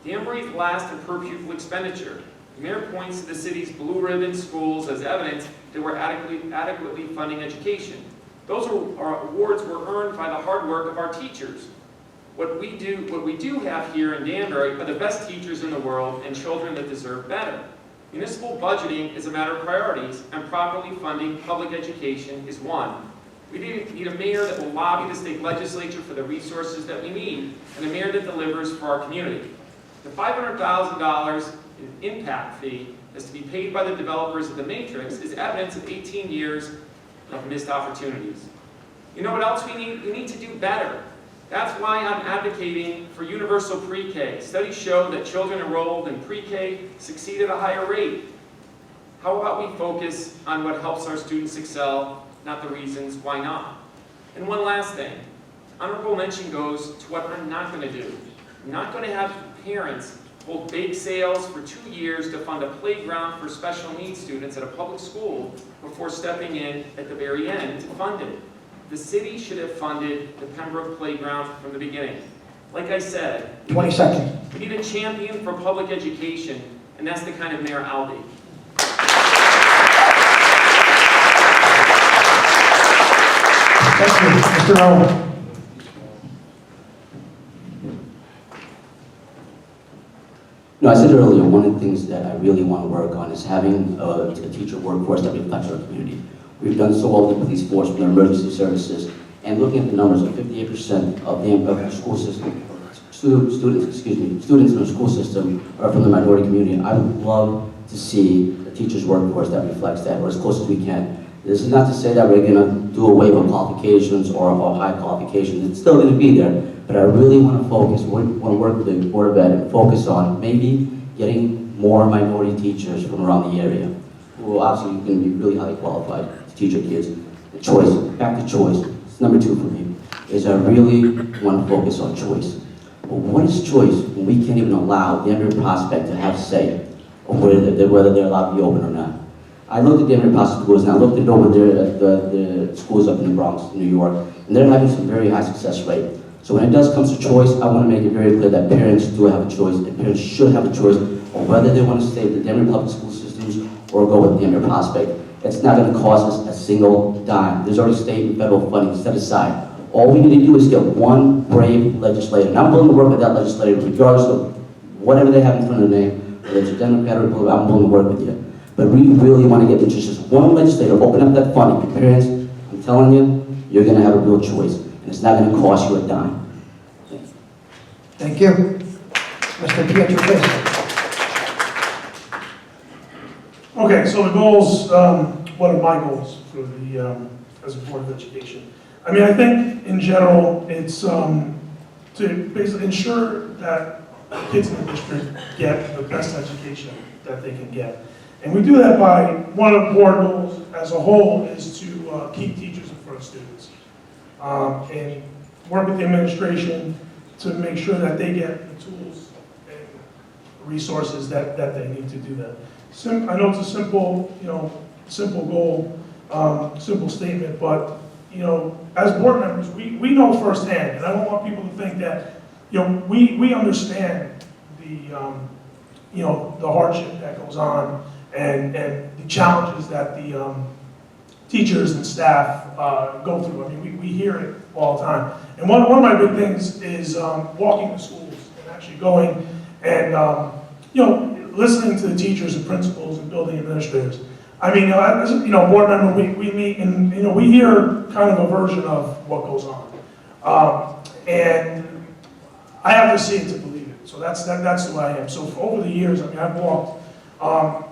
Danbury's last and per pupil expenditure. The mayor points to the city's blue ribbon schools as evidence that we're adequately funding education. Those awards were earned by the hard work of our teachers. What we do have here in Danbury are the best teachers in the world and children that deserve better. Municipal budgeting is a matter of priorities, and properly funding public education is one. We need a mayor that will lobby the state legislature for the resources that we need, and a mayor that delivers for our community. The $500,000 in impact fee is to be paid by the developers of the Matrix is evidence of 18 years of missed opportunities. You know what else we need? We need to do better. That's why I'm advocating for universal pre-K. Studies show that children enrolled in pre-K succeed at a higher rate. How about we focus on what helps our students excel, not the reasons why not? And one last thing. Honorable mention goes to what I'm not going to do. I'm not going to have parents hold bake sales for 2 years to fund a playground for special needs students at a public school before stepping in at the very end to fund it. The city should have funded the Pembroke playground from the beginning. Like I said, 20 seconds. we need a champion for public education, and that's the kind of mayor I'll be. Thank you. Mr. Rowan. No, I said earlier, one of the things that I really want to work on is having a teacher workforce that reflects our community. We've done so well with the police force, with our emergency services, and looking at the numbers of 58% of the school system, students in the school system are from the minority community. I would love to see a teacher's workforce that reflects that, or as close as we can. This is not to say that we're going to do away with qualifications or high qualifications. It's still going to be there, but I really want to focus, want to work with the Board of Ed and focus on maybe getting more minority teachers from around the area who obviously going to be really highly qualified to teach our kids. The choice, back to choice. It's number 2 for me, is I really want to focus on choice. But what is choice when we can't even allow the Danbury prospect to have say on whether they're allowed to be open or not? I looked at Danbury Prospect schools, and I looked at over there at the schools up in the Bronx, New York, and they're having some very high success rate. So when it does come to choice, I want to make it very clear that parents do have a choice, and parents should have a choice on whether they want to stay with the Danbury public school systems or go with the Danbury Prospect. It's not going to cost us a single dime. There's already state and federal funding set aside All we need to do is get one brave legislator. And I'm willing to work with that legislator regardless of whatever they have in front of their name, whether it's a Democrat or Republican, I'm willing to work with you. But we really want to get just one legislator, open up that funding. Parents, I'm telling you, you're going to have a real choice. And it's not going to cost you a dime. Thank you. Mr. Pietro. Okay, so the goals, what are my goals for the, as a Board of Education? I mean, I think in general, it's to basically ensure that kids in the district get the best education that they can get. And we do that by, one of the board goals as a whole is to keep teachers in front of students. And work with the administration to make sure that they get the tools and resources that they need to do that. I know it's a simple, simple goal, simple statement, but, as board members, we know firsthand, and I don't want people to think that, we understand the hardship that goes on and the challenges that the teachers and staff go through. I mean, we hear it all the time. And one of my big things is walking the schools and actually going and, listening to the teachers and principals and building administrators. I mean, as a board member, we meet and, we hear kind of a version of what goes on. And I have to see it to believe it. So that's the way I am. So for over the years, I mean, I've walked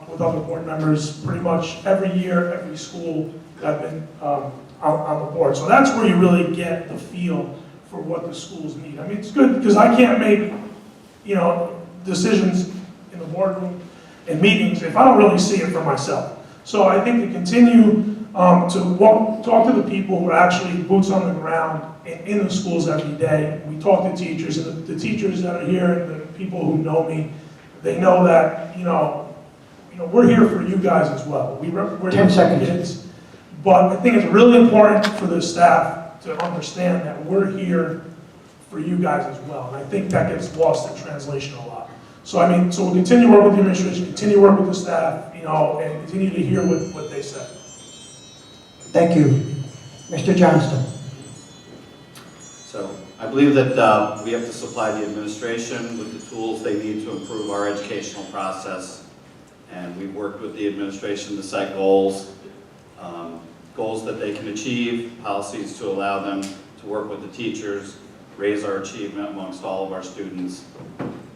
with other board members pretty much every year, every school that I've been on the board. So that's where you really get the feel for what the schools need. I mean, it's good because I can't make, decisions in the boardroom and meetings if I don't really see it for myself. So I think to continue to talk to the people who are actually boots on the ground in the schools every day. We talk to teachers, and the teachers that are here and the people who know me, they know that, we're here for you guys as well. We're 10 here for kids. But I think it's really important for the staff to understand that we're here for you guys as well. And I think that gets lost in translation a lot. So I mean, so we'll continue to work with the administration, continue to work with the staff, and continue to hear what they say. Thank you. Mr. Johnston. So I believe that we have to supply the administration with the tools they need to improve our educational process. And we've worked with the administration to set goals, goals that they can achieve, policies to allow them to work with the teachers, raise our achievement amongst all of our students.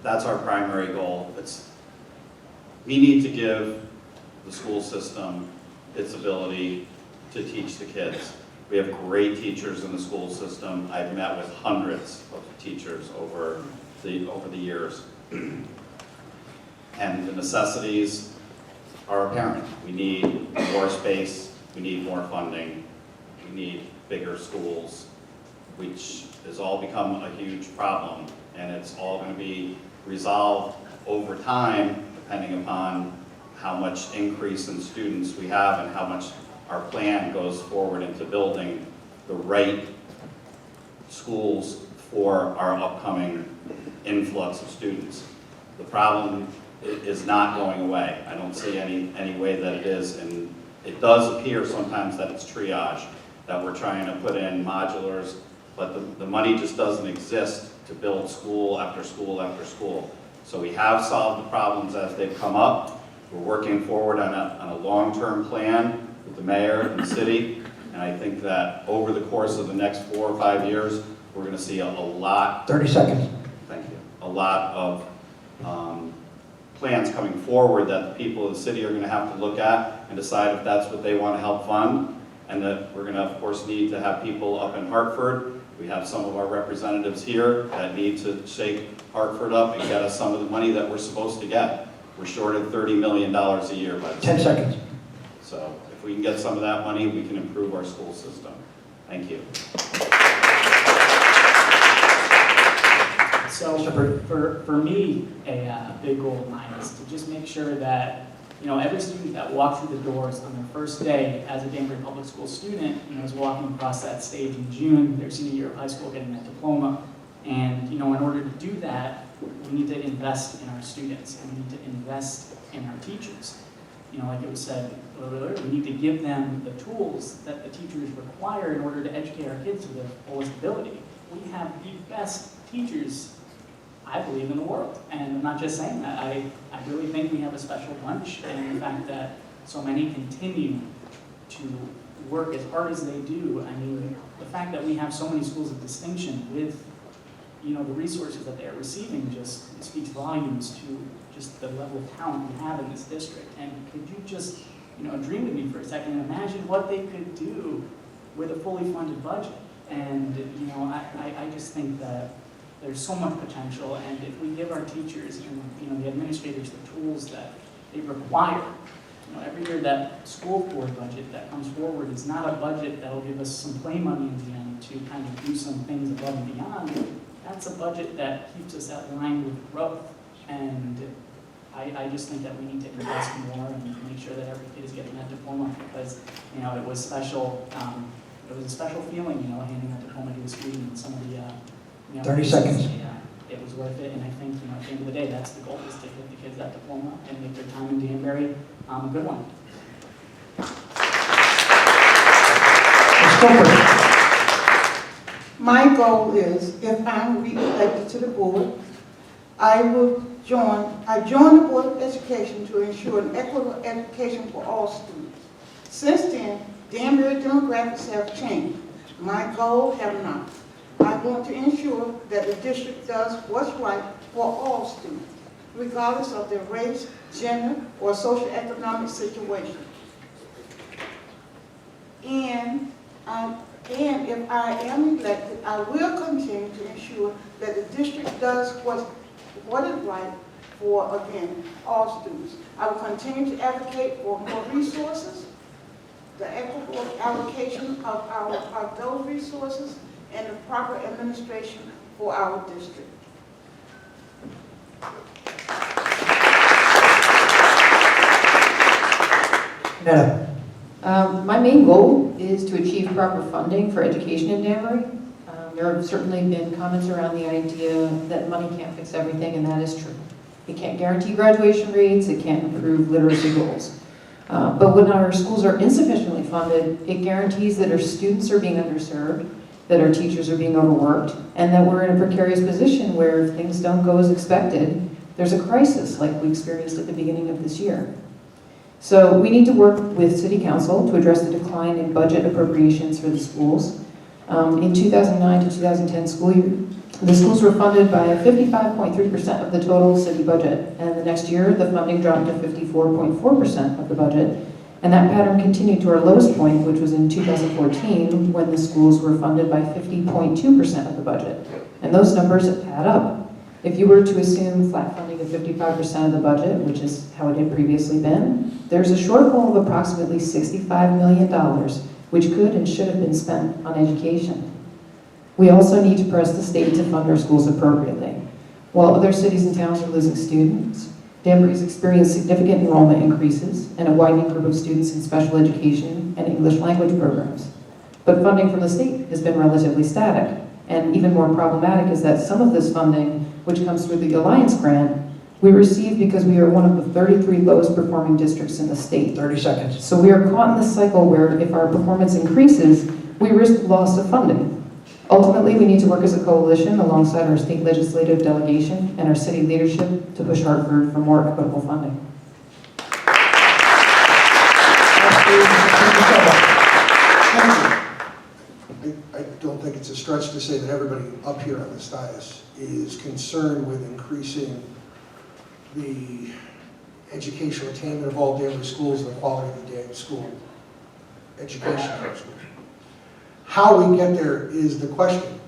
That's our primary goal. We need to give the school system its ability to teach the kids. We have great teachers in the school system. I've met with hundreds of teachers over the years. And the necessities are apparent. We need more space, we need more funding, we need bigger schools, which has all become a huge problem. And it's all going to be resolved over time, depending upon how much increase in students we have and how much our plan goes forward into building the right schools for our upcoming influx of students. The problem is not going away. I don't see any way that it is, and it does appear sometimes that it's triage, that we're trying to put in modulars, but the money just doesn't exist to build school after school after school. So we have solved the problems as they've come up. We're working forward on a long-term plan with the mayor and the city, and I think that over the course of the next 4 or 5 years, we're going to see a lot. 30 seconds. Thank you. A lot of plans coming forward that the people of the city are going to have to look at and decide if that's what they want to help fund, and that we're going to, of course, need to have people up in Hartford. We have some of our representatives here that need to shake Hartford up and get us some of the money that we're supposed to get. We're shorted $30 million a year by the 10 city. seconds. So if we can get some of that money, we can improve our school system. Thank you. So for me, a big goal of mine is to just make sure that every student that walks through the doors on their first day as a Danbury Public School student, is walking across that stage in June, their senior year of high school, getting that diploma. And in order to do that, we need to invest in our students and we need to invest in our teachers. like it was said earlier, we need to give them the tools that the teachers require in order to educate our kids to their fullest ability. We have the best teachers, I believe, in the world. And I'm not just saying that. I really think we have a special bunch, and the fact that so many continue to work as hard as they do. I mean, the fact that we have so many schools of distinction with, the resources that they're receiving just speaks volumes to just the level of talent we have in this district. And could you just, dream with me for a second and imagine what they could do with a fully funded budget? And, I just think that there's so much potential, and if we give our teachers and, the administrators the tools that they require, every year that school board budget that comes forward is not a budget that'll give us some play money in the end to kind of do some things above and beyond. That's a budget that keeps us at line with growth. And I just think that we need to invest more and make sure that every kid is getting that diploma, because, it was special. It was a special feeling, handing that diploma to a student, and some of the, 30 seconds. Yeah, it was worth it, and I think, at the end of the day, that's the goal, is to give the kids that diploma and make their time in Danbury a good one. My goal is, if I'm re-elected to the board, I join the Board of Education to ensure an equitable education for all students. Since then, Danbury demographics have changed. My goal have not. I want to ensure that the district does what's right for all students, regardless of their race, gender, or socioeconomic situation. And if I am elected, I will continue to ensure that the district does what is right for, again, all students. I will continue to advocate for more resources, the equitable allocation of those resources, and the proper administration for our district. Netta. My main goal is to achieve proper funding for education in Danbury. There have certainly been comments around the idea that money can't fix everything, and that is true. It can't guarantee graduation rates, it can't improve literacy goals. But when our schools are insufficiently funded, it guarantees that our students are being underserved, that our teachers are being overworked, and that we're in a precarious position where if things don't go as expected, there's a crisis like we experienced at the beginning of this year. So we need to work with City Council to address the decline in budget appropriations for the schools. In 2009 to 2010 school year, the schools were funded by 55.3% of the total city budget, and the next year the funding dropped to 54.4% of the budget, and that pattern continued to our lowest point, which was in 2014, when the schools were funded by 50.2% of the budget. And those numbers add up. If you were to assume flat funding of 55% of the budget, which is how it had previously been, there's a shortfall of approximately $65 million, which could and should have been spent on education. We also need to press the state to fund our schools appropriately. While other cities and towns are losing students, Danbury's experienced significant enrollment increases and a widening group of students in special education and English language programs. But funding from the state has been relatively static, and even more problematic is that some of this funding, which comes through the Alliance Grant, we receive because we are one of the 33 lowest performing districts in the state. 30 seconds. So we are caught in this cycle where if our performance increases, we risk loss of funding. Ultimately, we need to work as a coalition alongside our state legislative delegation and our city leadership to push Hartford for more equitable funding. I don't think it's a stretch to say that everybody up here on this dais is concerned with increasing the educational attainment of all Danbury schools and the quality of the Danbury school education in our schools. How we get there is the question.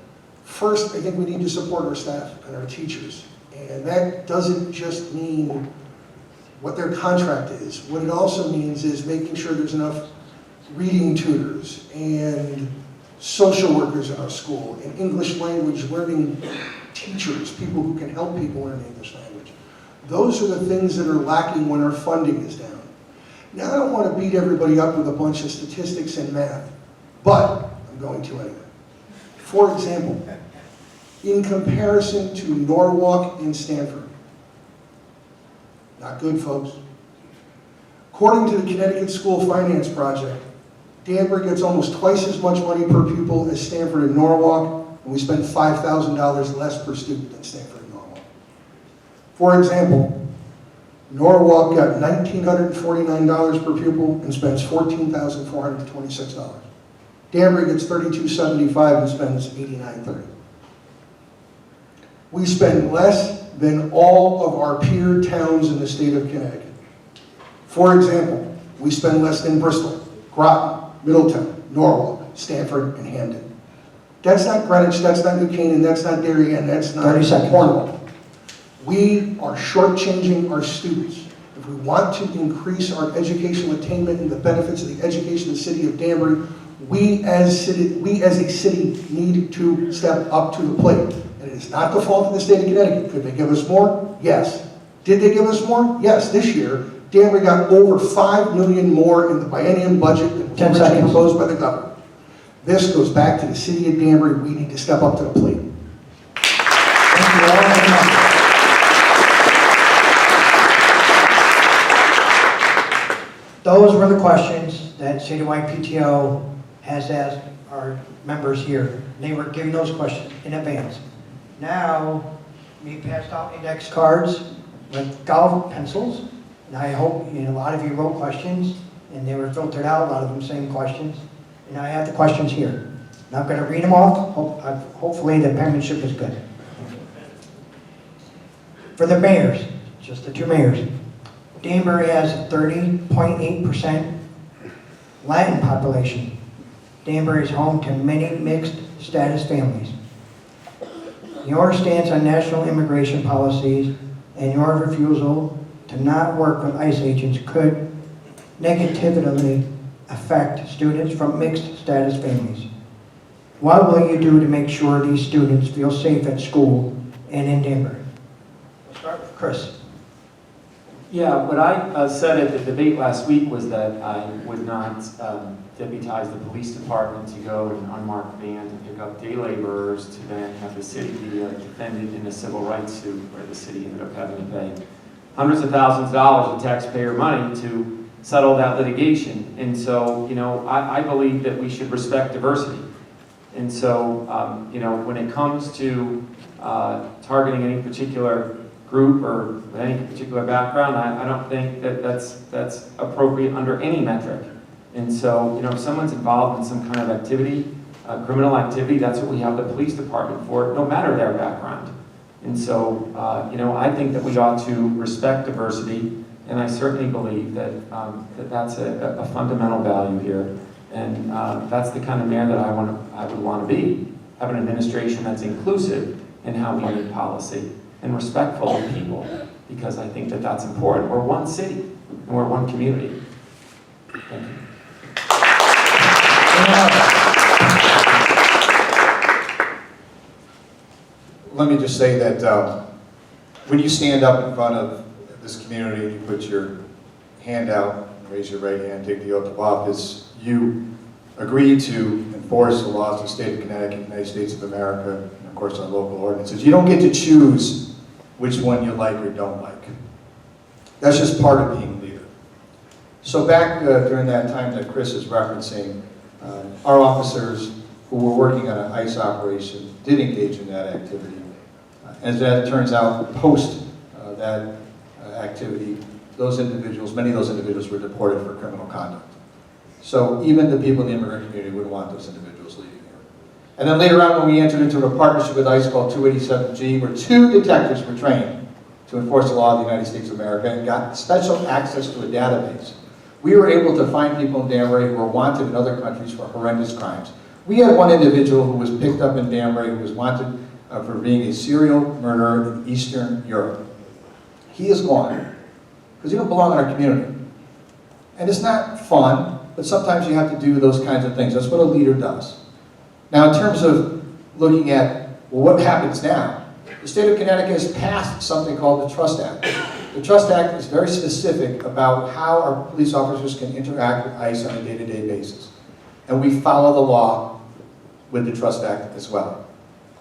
First, I think we need to support our staff and our teachers. And that doesn't just mean what their contract is. What it also means is making sure there's enough reading tutors and social workers in our school, and English language learning teachers, people who can help people learn English language. Those are the things that are lacking when our funding is down. Now, I don't want to beat everybody up with a bunch of statistics and math, but I'm going to anyway. For example, in comparison to Norwalk and Stanford, not good, folks. According to the Connecticut School Finance Project, Danbury gets almost twice as much money per pupil as Stanford and Norwalk, and we spend $5,000 less per student than Stanford and Norwalk. For example, Norwalk got $1,949 per pupil and spends $14,426. Danbury gets $3,275 and spends $89.30. We spend less than all of our peer towns in the state of Connecticut. For example, we spend less than Bristol, Groton, Middletown, Norwalk, Stanford, and Hamden. That's not Greenwich, that's not New Canaan, that's not Darien, that's not 30 seconds. Cornwall. We are shortchanging our students. If we want to increase our educational attainment and the benefits of the education of the city of Danbury, we as a city need to step up to the plate. And it is not the fault of the state of Connecticut. Could they give us more? Yes. Did they give us more? Yes. This year, Danbury got over $5 million more in the biennium budget than 10 originally seconds. proposed by the governor. This goes back to the city of Danbury. We need to step up to the plate. Thank you all very much. Those were the questions that Citywide PTO has asked our members here. They were given those questions in advance. Now, we passed out index cards with golf pencils, and I hope, a lot of you wrote questions, and they were filtered out, a lot of them same questions. And I have the questions here. And I'm going to read them off. Hopefully the penmanship is good. For the mayors, just the two mayors. Danbury has a 30.8% Latin population. Danbury is home to many mixed status families. Your stance on national immigration policies and your refusal to not work with ICE agents could negatively affect students from mixed status families. What will you do to make sure these students feel safe at school and in Danbury? We'll start with Chris. Yeah, what I said at the debate last week was that I would not deputize the police department to go in an unmarked van to pick up day laborers to then have the city be defended in a civil rights suit where the city ended up having to pay hundreds of thousands of dollars of taxpayer money to settle that litigation. And so, I believe that we should respect diversity. And so, when it comes to targeting any particular group or with any particular background, I don't think that that's appropriate under any metric. And so, if someone's involved in some kind of activity, criminal activity, that's what we have the police department for, no matter their background. And so, I think that we ought to respect diversity, and I certainly believe that that's a fundamental value here. And that's the kind of mayor that I would want to be, have an administration that's inclusive in how we make policy and respectful of people, because I think that that's important. We're one city, and we're one community. Thank you. Let me just say that when you stand up in front of this community and you put your hand out, raise your right hand, take the oath of office, you agree to enforce the laws of the state of Connecticut, United States of America, and of course our local ordinances. You don't get to choose which one you like or don't like. That's just part of being a leader. So back during that time that Chris is referencing, our officers who were working on an ICE operation did engage in that activity. As it turns out, post that activity, many of those individuals were deported for criminal conduct. So even the people in the immigrant community would want those individuals leaving here. And then later on, when we entered into a partnership with ICE called 287G, where 2 detectives were trained to enforce the law of the United States of America and got special access to a database, we were able to find people in Danbury who were wanted in other countries for horrendous crimes. We had one individual who was picked up in Danbury who was wanted for being a serial murderer in Eastern Europe. He is gone because he don't belong in our community. And it's not fun, but sometimes you have to do those kinds of things. That's what a leader does. Now, in terms of looking at, well, what happens now? The state of Connecticut has passed something called the Trust Act. The Trust Act is very specific about how our police officers can interact with ICE on a day-to-day basis. And we follow the law with the Trust Act as well.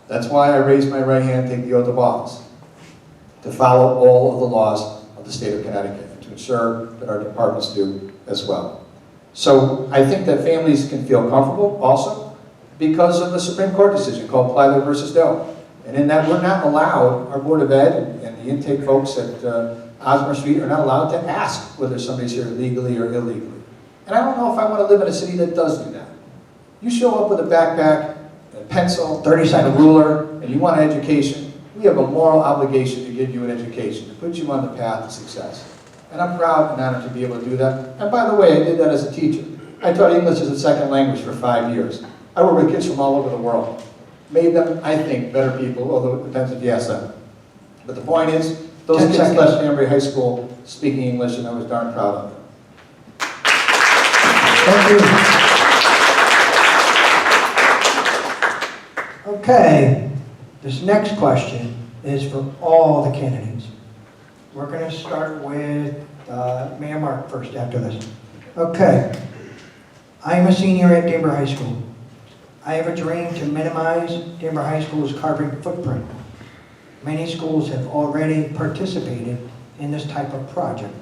That's why I raised my right hand and take the oath of office, to follow all of the laws of the state of Connecticut, and to ensure that our departments do as well. So I think that families can feel comfortable also because of the Supreme Court decision called Plyler versus Doe. And in that, we're not allowed, our Board of Ed and the intake folks at Osmer Street are not allowed to ask whether somebody's here legally or illegally. And I don't know if I want to live in a city that does do that. You show up with a backpack, a pencil, 30 seconds. a ruler, and you want an education, we have a moral obligation to give you an education, to put you on the path to success. And I'm proud and honored to be able to do that. And by the way, I did that as a teacher. I taught English as a second language for 5 years. I worked with kids from all over the world. Made them, I think, better people, although it depends if you ask them. But the point is, those 10 kids seconds. left Danbury High School speaking English, and I was darn proud of them. Thank you. Okay, this next question is for all the candidates. We're going to start with Mayor Mark first after this. Okay, I am a senior at Danbury High School. I have a dream to minimize Danbury High School's carbon footprint. Many schools have already participated in this type of project.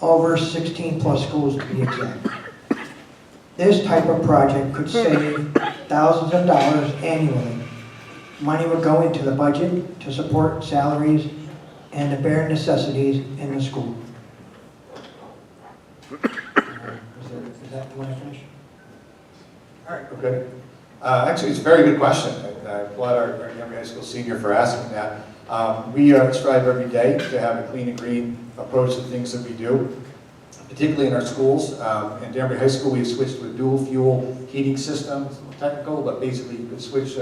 Over 16 plus schools to be exact. This type of project could save thousands of dollars annually. Money would go into the budget to support salaries and the bare necessities in the school. Is that you want to finish? All right, okay. Actually, it's a very good question. I applaud our Danbury High School senior for asking that. We strive every day to have a clean and green approach to things that we do, particularly in our schools. In Danbury High School, we've switched to a dual fuel heating system. It's a little technical, but basically you could switch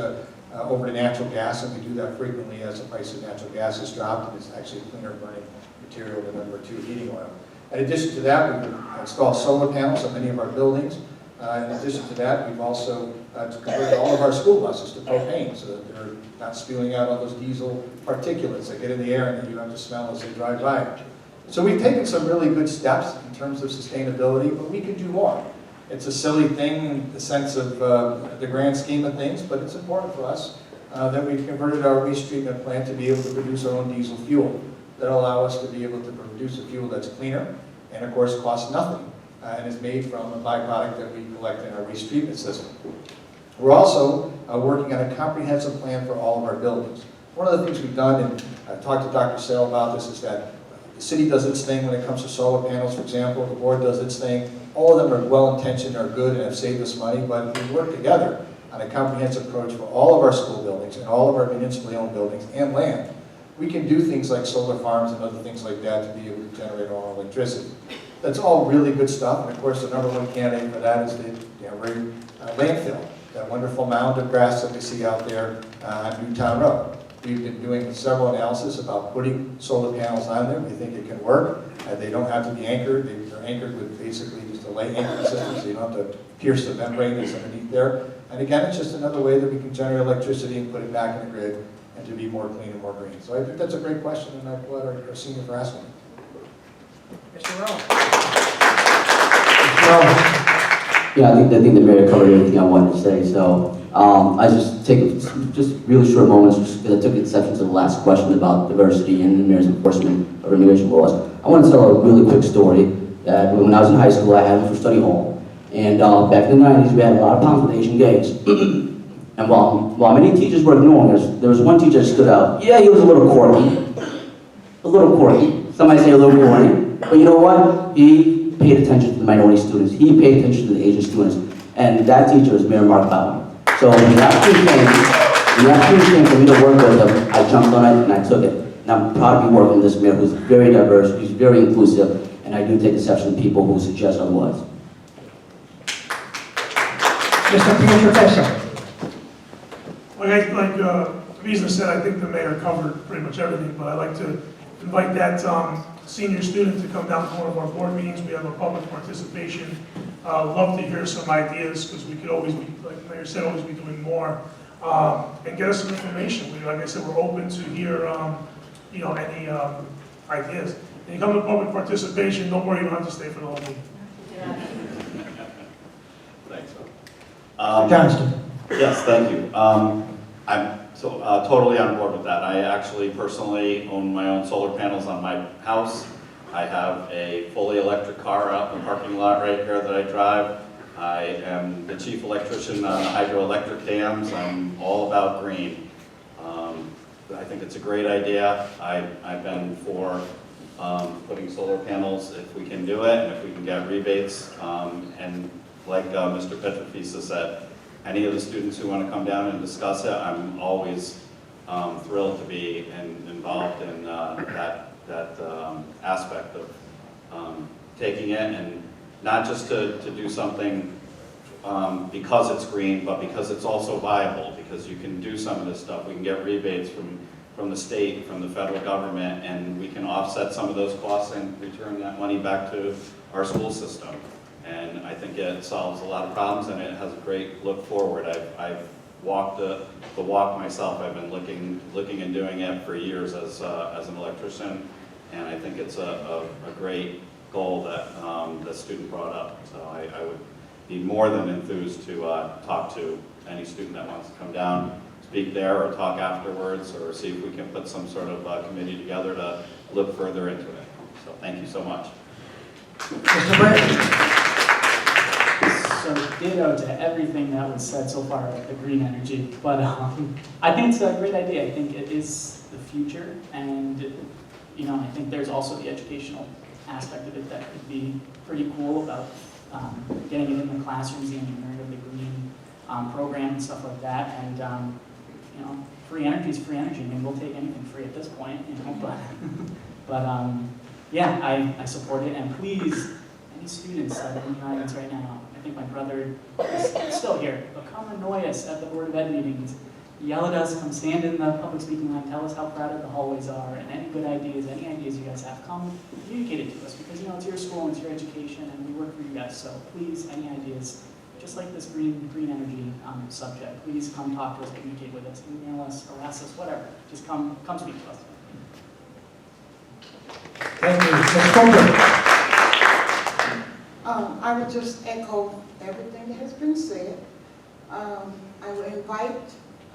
over to natural gas, and we do that frequently as the price of natural gas has dropped, and it's actually a cleaner burning material than number 2 heating oil. In addition to that, we've installed solar panels on many of our buildings. In addition to that, we've also converted all of our school buses to propane so that they're not spewing out all those diesel particulates that get in the air and that you don't have to smell as they drive by. So we've taken some really good steps in terms of sustainability, but we could do more. It's a silly thing in the sense of the grand scheme of things, but it's important for us that we've converted our waste treatment plant to be able to produce our own diesel fuel that allow us to be able to produce a fuel that's cleaner and, of course, costs nothing. And is made from a byproduct that we collect in our waste treatment system. We're also working on a comprehensive plan for all of our buildings. One of the things we've done, and I've talked to Dr. Sale about this, is that the city does its thing when it comes to solar panels, for example. The board does its thing. All of them are well-intentioned, are good, and have saved us money, but we work together on a comprehensive approach for all of our school buildings and all of our municipally owned buildings and land. We can do things like solar farms and other things like that to be able to generate our own electricity. That's all really good stuff, and of course the #1 candidate for that is the Danbury landfill, that wonderful mound of grass that we see out there on Newtown Road. We've been doing several analysis about putting solar panels on there. We think it can work. They don't have to be anchored. They're anchored with basically just a light anchoring system, so you don't have to pierce the membrane that's underneath there. And again, it's just another way that we can generate electricity and put it back in the grid and to be more clean and more green. So I think that's a great question, and I applaud our senior for asking it. Mr. Rowe. Yeah, I think the mayor covered everything I wanted to say, so I just take just really short moments, just because I took exception to the last question about diversity and the mayor's enforcement of immigration laws. I want to tell a really quick story that when I was in high school, I had them for study hall. And back in the 90s, we had a lot of problems with Asian gays. And while many teachers were ignoring us, there was one teacher that stood out. Yeah, he was a little quirky. A little quirky. Some might say a little corny. But you know what? He paid attention to the minority students. He paid attention to the Asian students. And that teacher is Mayor Mark Bauer. So when the opportunity came for me to work with him, I jumped on it and I took it. And I'm proud to be working with this mayor who's very diverse, who's very inclusive, and I do take exception to people who suggest otherwise. Mr. Pietrofessa. Like Visa said, I think the mayor covered pretty much everything, but I'd like to invite that senior student to come down to one of our board meetings. We have a public participation. Love to hear some ideas, because we could always be, like the mayor said, always be doing more. And get us some information. Like I said, we're open to hear any ideas. And you come to public participation, don't worry, you don't have to stay for the whole meeting. Thanks. Johnston. Yes, thank you. I'm totally on board with that. I actually personally own my own solar panels on my house. I have a fully electric car out in the parking lot right here that I drive. I am the chief electrician on the hydroelectric dams. I'm all about green. I think it's a great idea. I've been for putting solar panels if we can do it and if we can get rebates. And like Mr. Petrofisa said, any of the students who want to come down and discuss it, I'm always thrilled to be involved in that aspect of taking it, and not just to do something because it's green, but because it's also viable, because you can do some of this stuff. We can get rebates from the state, from the federal government, and we can offset some of those costs and return that money back to our school system. And I think it solves a lot of problems, and it has a great look forward. I've walked the walk myself. I've been looking and doing it for years as an electrician, and I think it's a great goal that the student brought up. So I would be more than enthused to talk to any student that wants to come down, speak there, or talk afterwards, or see if we can put some sort of committee together to look further into it. So thank you so much. Mr. Brett? So ditto to everything that was said so far about the green energy, but I think it's a great idea. I think it is the future, and I think there's also the educational aspect of it that could be pretty cool about getting it in the classrooms, and learning of the green program and stuff like that. And free energy is free energy. I mean, we'll take anything free at this point, but yeah, I support it. And please, any students that are in the audience right now, I think my brother is still here, but come annoy us at the Board of Ed meetings. Yell at us, come stand in the public speaking line, tell us how crowded the hallways are, and any good ideas, any ideas you guys have, come communicate it to us, because it's your school, and it's your education, and we work for you guys. So please, any ideas, just like this green energy subject, please come talk to us, communicate with us, email us, harass us, whatever. Just come speak to us. Thank you. Ms. Copeland? I would just echo everything that has been said. I would invite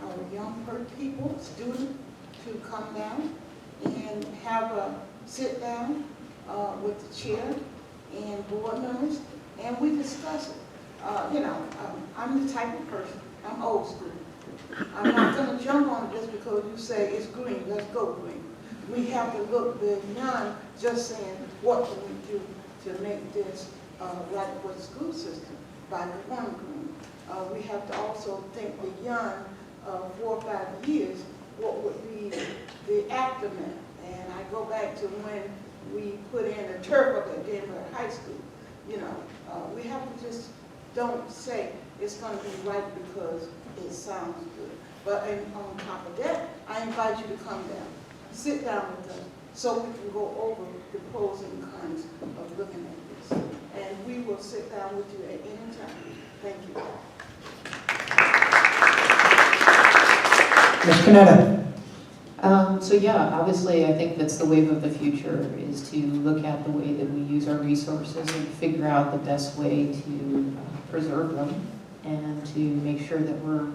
our young people, students, to come down and have a sit down with the chair and board members, and we discuss it. I'm the type of person, I'm old school. I'm not going to jump on it just because you say it's green, let's go green. We have to look beyond just saying, what can we do to make this right for the school system by going green. We have to also think beyond 4 or 5 years, what would be the aftermath. And I go back to when we put in a turf up at Danbury High School. We have to just don't say it's going to be right because it sounds good. But on top of that, I invite you to come down, sit down with us, so we can go over the pros and cons of looking at this. And we will sit down with you at any time. Thank you. Ms. Canetta? So yeah, obviously I think that's the wave of the future, is to look at the way that we use our resources and figure out the best way to preserve them and to make sure that we're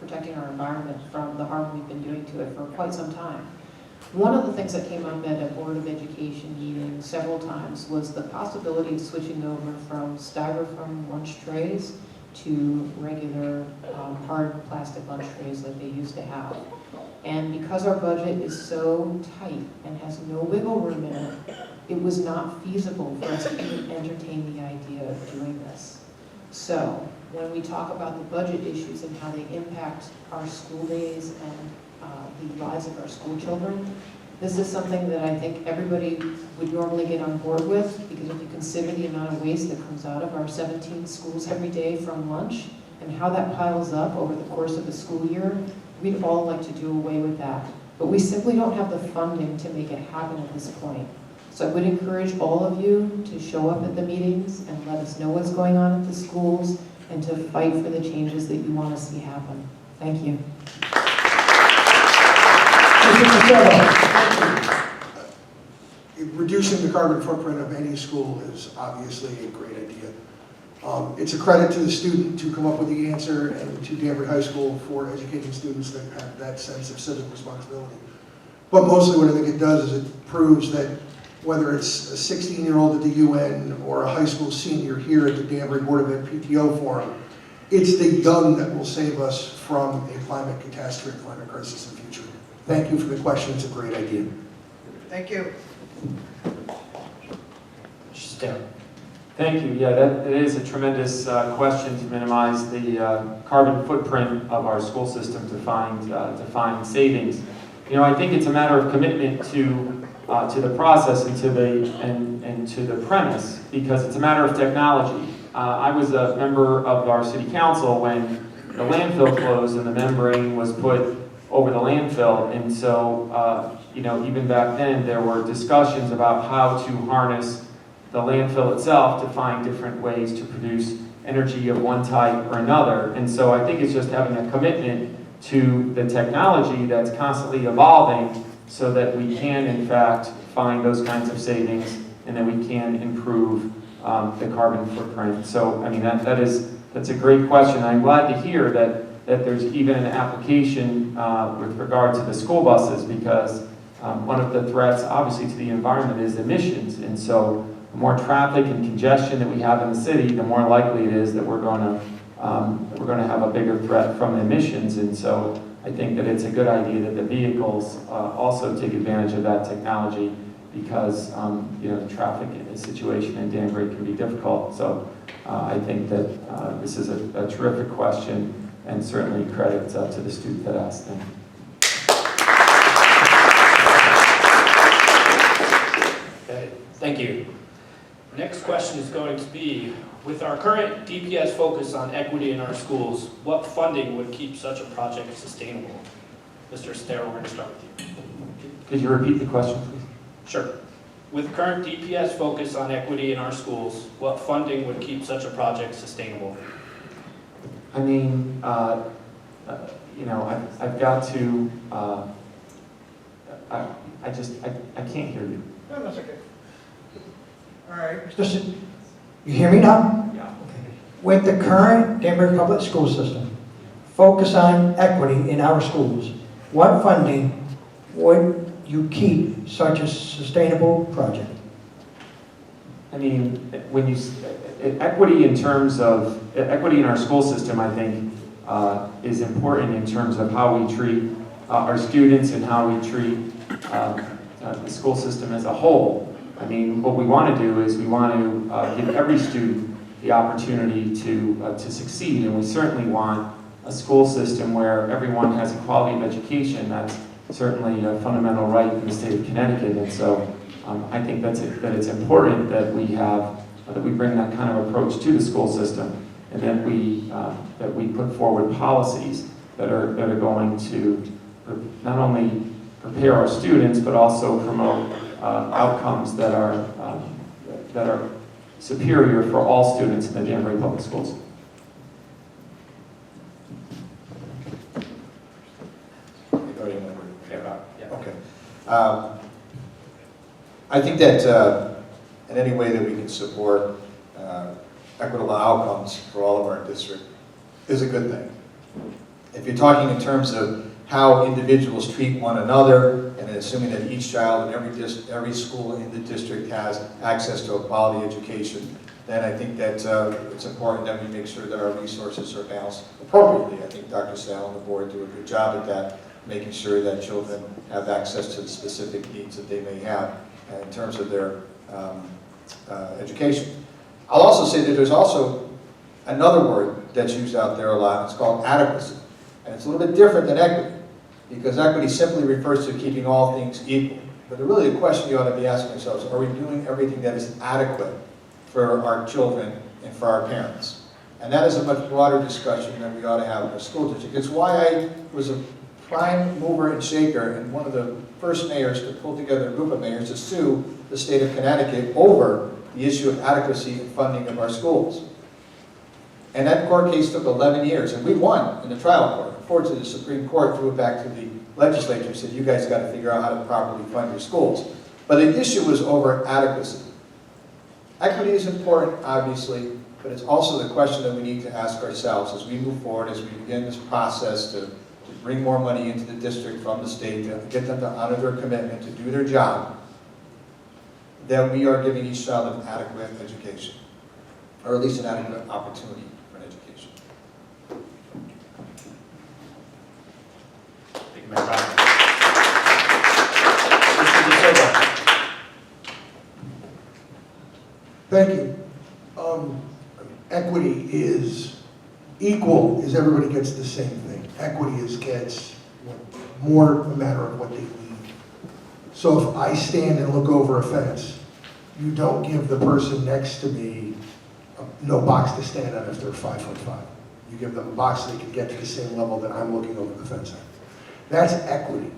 protecting our environment from the harm we've been doing to it for quite some time. One of the things that came up at a Board of Education meeting several times was the possibility of switching over from styrofoam lunch trays to regular hard plastic lunch trays like they used to have. And because our budget is so tight and has no wiggle room in it, it was not feasible for us to even entertain the idea of doing this. So when we talk about the budget issues and how they impact our school days and the lives of our school children, this is something that I think everybody would normally get on board with, because if you consider the amount of waste that comes out of our 17 schools every day from lunch and how that piles up over the course of the school year, we'd all like to do away with that. But we simply don't have the funding to make it happen at this point. So I would encourage all of you to show up at the meetings and let us know what's going on at the schools and to fight for the changes that you want to see happen. Thank you. Reducing the carbon footprint of any school is obviously a great idea. It's a credit to the student to come up with the answer, and to Danbury High School for educating students that have that sense of civic responsibility. But mostly what I think it does is it proves that whether it's a 16-year-old at the UN or a high school senior here at the Danbury Board of Ed PTO Forum, it's the young that will save us from a climate catastrophe, climate crisis in the future. Thank you for the question. It's a great idea. Thank you. Thank you. Yeah, that is a tremendous question to minimize the carbon footprint of our school system to find savings. You know, I think it's a matter of commitment to the process and to the premise, because it's a matter of technology. I was a member of our city council when the landfill closed and the membrane was put over the landfill, and so you know, even back then there were discussions about how to harness the landfill itself to find different ways to produce energy of one type or another. And so I think it's just having a commitment to the technology that's constantly evolving so that we can in fact find those kinds of savings and that we can improve the carbon footprint. So I mean, that's a great question. I'm glad to hear that there's even an application with regard to the school buses, because one of the threats obviously to the environment is emissions. And so the more traffic and congestion that we have in the city, the more likely it is that we're going to have a bigger threat from emissions. And so I think that it's a good idea that the vehicles also take advantage of that technology, because you know, the traffic situation in Danbury can be difficult. So I think that this is a terrific question, and certainly credit to the student that asked them. Okay, thank you. Next question is going to be, with our current DPS focus on equity in our schools, what funding would keep such a project sustainable? Mr. Stare, we're going to start with you. Could you repeat the question, please? Sure. With current DPS focus on equity in our schools, what funding would keep such a project sustainable? I mean, you know, I've got to, I can't hear you. No, that's okay. All right, Mr. You hear me now? Yeah. Okay. With the current Danbury Public School System, focus on equity in our schools, what funding would you keep such a sustainable project? I mean, when you, equity in terms of, equity in our school system, I think, is important in terms of how we treat our students and how we treat the school system as a whole. I mean, what we want to do is we want to give every student the opportunity to succeed, and we certainly want a school system where everyone has a quality of education. That's certainly a fundamental right in the state of Connecticut, and so I think that it's important that we bring that kind of approach to the school system, and that we put forward policies that are going to not only prepare our students but also promote outcomes that are superior for all students in the Danbury Public Schools. Okay. I think that in any way that we can support equitable outcomes for all of our district is a good thing. If you're talking in terms of how individuals treat one another, and assuming that each child in every school in the district has access to a quality education, then I think that it's important that we make sure that our resources are balanced appropriately. I think Dr. Sal and the board do a good job at that, making sure that children have access to the specific needs that they may have in terms of their education. I'll also say that there's also another word that's used out there a lot. It's called adequacy. And it's a little bit different than equity, because equity simply refers to keeping all things equal. But really the question you ought to be asking yourselves, are we doing everything that is adequate for our children and for our parents? And that is a much broader discussion that we ought to have in our school district. It's why I was a prime mover and shaker and one of the first mayors to pull together a group of mayors to sue the state of Connecticut over the issue of adequacy and funding of our schools. And that court case took 11 years, and we won in the trial court. Unfortunately, the Supreme Court threw it back to the legislature and said, you guys got to figure out how to properly fund your schools. But the issue was over adequacy. Equity is important, obviously, but it's also the question that we need to ask ourselves as we move forward, as we begin this process to bring more money into the district from the state, to get them to honor their commitment to do their job. that we are giving each child an adequate education, or at least an adequate opportunity for an education. Thank you, Mayor Brown. Mr. De Silva. Thank you. Equity is equal is everybody gets the same thing. Equity is gets more a matter of what they need. So if I stand and look over a fence, you don't give the person next to me no box to stand on if they're 5'5". You give them a box so they can get to the same level that I'm looking over the fence at. That's equity.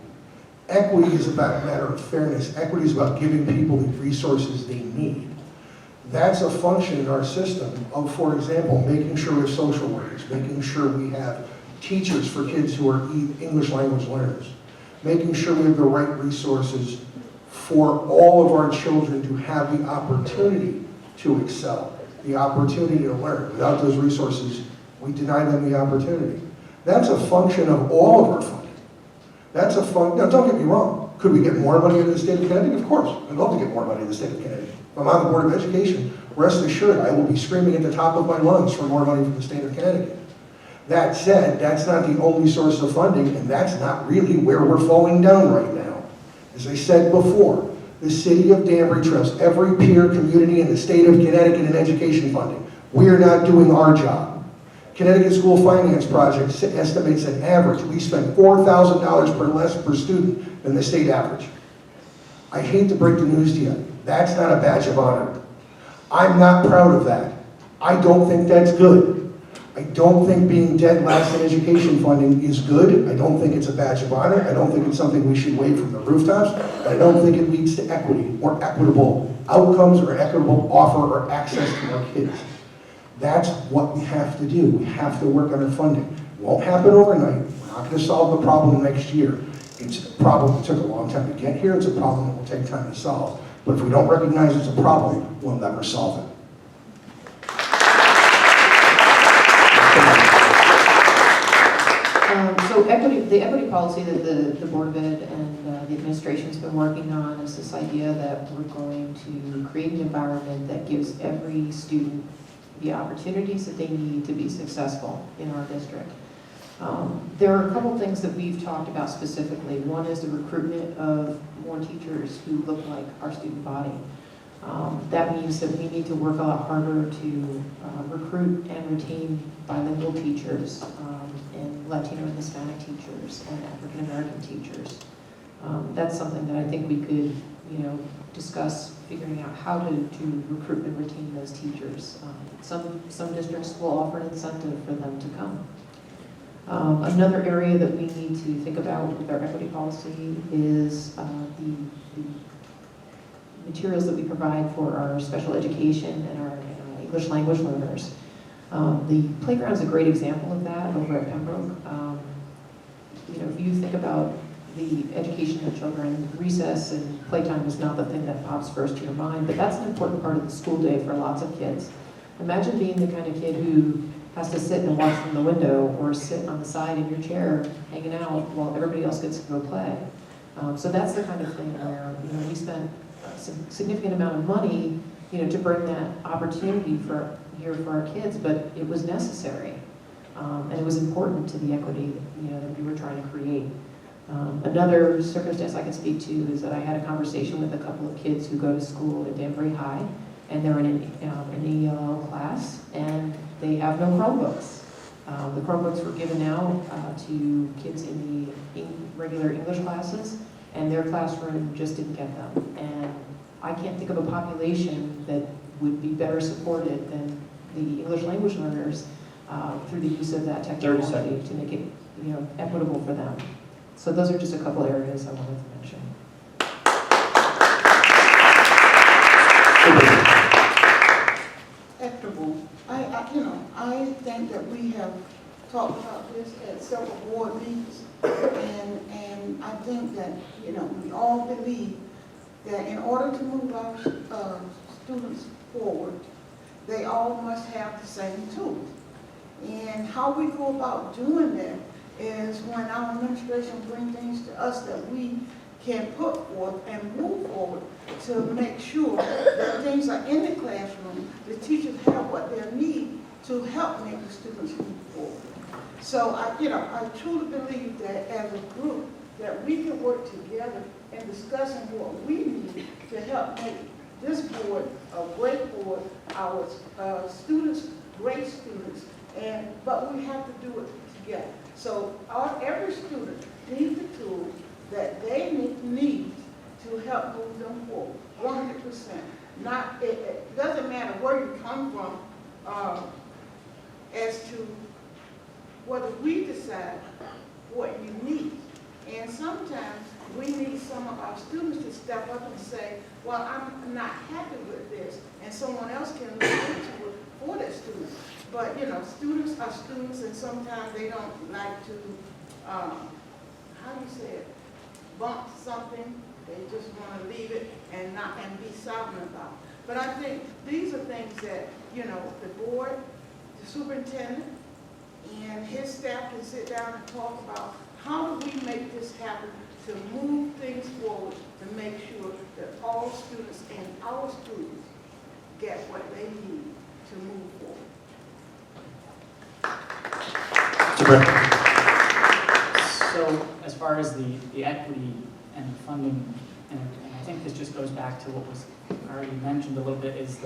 Equity is about a matter of fairness. Equity is about giving people the resources they need. That's a function in our system of, for example, making sure we have social workers, making sure we have teachers for kids who are English language learners, making sure we have the right resources for all of our children to have the opportunity to excel, the opportunity to learn. Without those resources, we deny them the opportunity. That's a function of all of our funding. That's a function, now don't get me wrong, could we get more money into the state of Connecticut? Of course, I'd love to get more money in the state of Connecticut. If I'm on the Board of Education, rest assured I will be screaming at the top of my lungs for more money from the state of Connecticut. That said, that's not the only source of funding, and that's not really where we're falling down right now. As I said before, the city of Danbury trails every peer community in the state of Connecticut in education funding. We're not doing our job. Connecticut School Finance Project estimates an average. We spend $4,000 less per student than the state average. I hate to break the news to you. That's not a badge of honor. I'm not proud of that. I don't think that's good. I don't think being dead last in education funding is good. I don't think it's a badge of honor. I don't think it's something we should wave from the rooftops. I don't think it leads to equity or equitable outcomes or equitable offer or access to our kids. That's what we have to do. We have to work on our funding. It won't happen overnight. We're not going to solve the problem next year. It's a problem that took a long time to get here. It's a problem that will take time to solve. But if we don't recognize it's a problem, we'll never solve it. So the equity policy that the Board of Ed and the administration's been working on is this idea that we're going to create an environment that gives every student the opportunities that they need to be successful in our district. There are a couple things that we've talked about specifically. One is the recruitment of more teachers who look like our student body. That means that we need to work a lot harder to recruit and retain bilingual teachers, and Latino and Hispanic teachers, and African American teachers. That's something that I think we could, discuss figuring out how to recruit and retain those teachers. Some districts will offer an incentive for them to come. Another area that we need to think about with our equity policy is the materials that we provide for our special education and our English language learners. The playground is a great example of that over at Pembroke. If you think about the education of children, recess and playtime is not the thing that pops first to your mind, but that's an important part of the school day for lots of kids. Imagine being the kind of kid who has to sit and watch from the window or sit on the side in your chair hanging out while everybody else gets to go play. So that's the kind of thing where we spent a significant amount of money to bring that opportunity here for our kids, but it was necessary. And it was important to the equity that we were trying to create. Another circumstance I can speak to is that I had a conversation with a couple of kids who go to school at Danbury High, and they're in an ELL class, and they have no Chromebooks. The Chromebooks were given out to kids in the regular English classes, and their classroom just didn't get them. And I can't think of a population that would be better supported than the English language learners through the use of that technology to make it equitable for them. So those are just a couple areas I wanted to mention. Equitable. I think that we have talked about this at several board meetings, and I think that we all believe that in order to move our students forward, they all must have the same tools. And how we go about doing that is when our administration brings things to us that we can put forth and move forward to make sure that things are in the classroom, the teachers have what they need to help make the students move forward. So I truly believe that as a group, that we can work together in discussing what we need to help make this board a great board, our students, great students, but we have to do it together. So every student needs the tools that they need to help move them forward, 100%. It doesn't matter where you come from as to whether we decide what you need. And sometimes we need some of our students to step up and say, well, I'm not happy with this, and someone else can look into it for that student. But, students are students, and sometimes they don't like to, how do you say it, bump something. They just want to leave it and be silent about it. But I think these are things that, the board, the superintendent, and his staff can sit down and talk about how do we make this happen to move things forward, to make sure that all students and our students get what they need to move forward. So as far as the equity and the funding, and I think this just goes back to what was already mentioned a little bit, is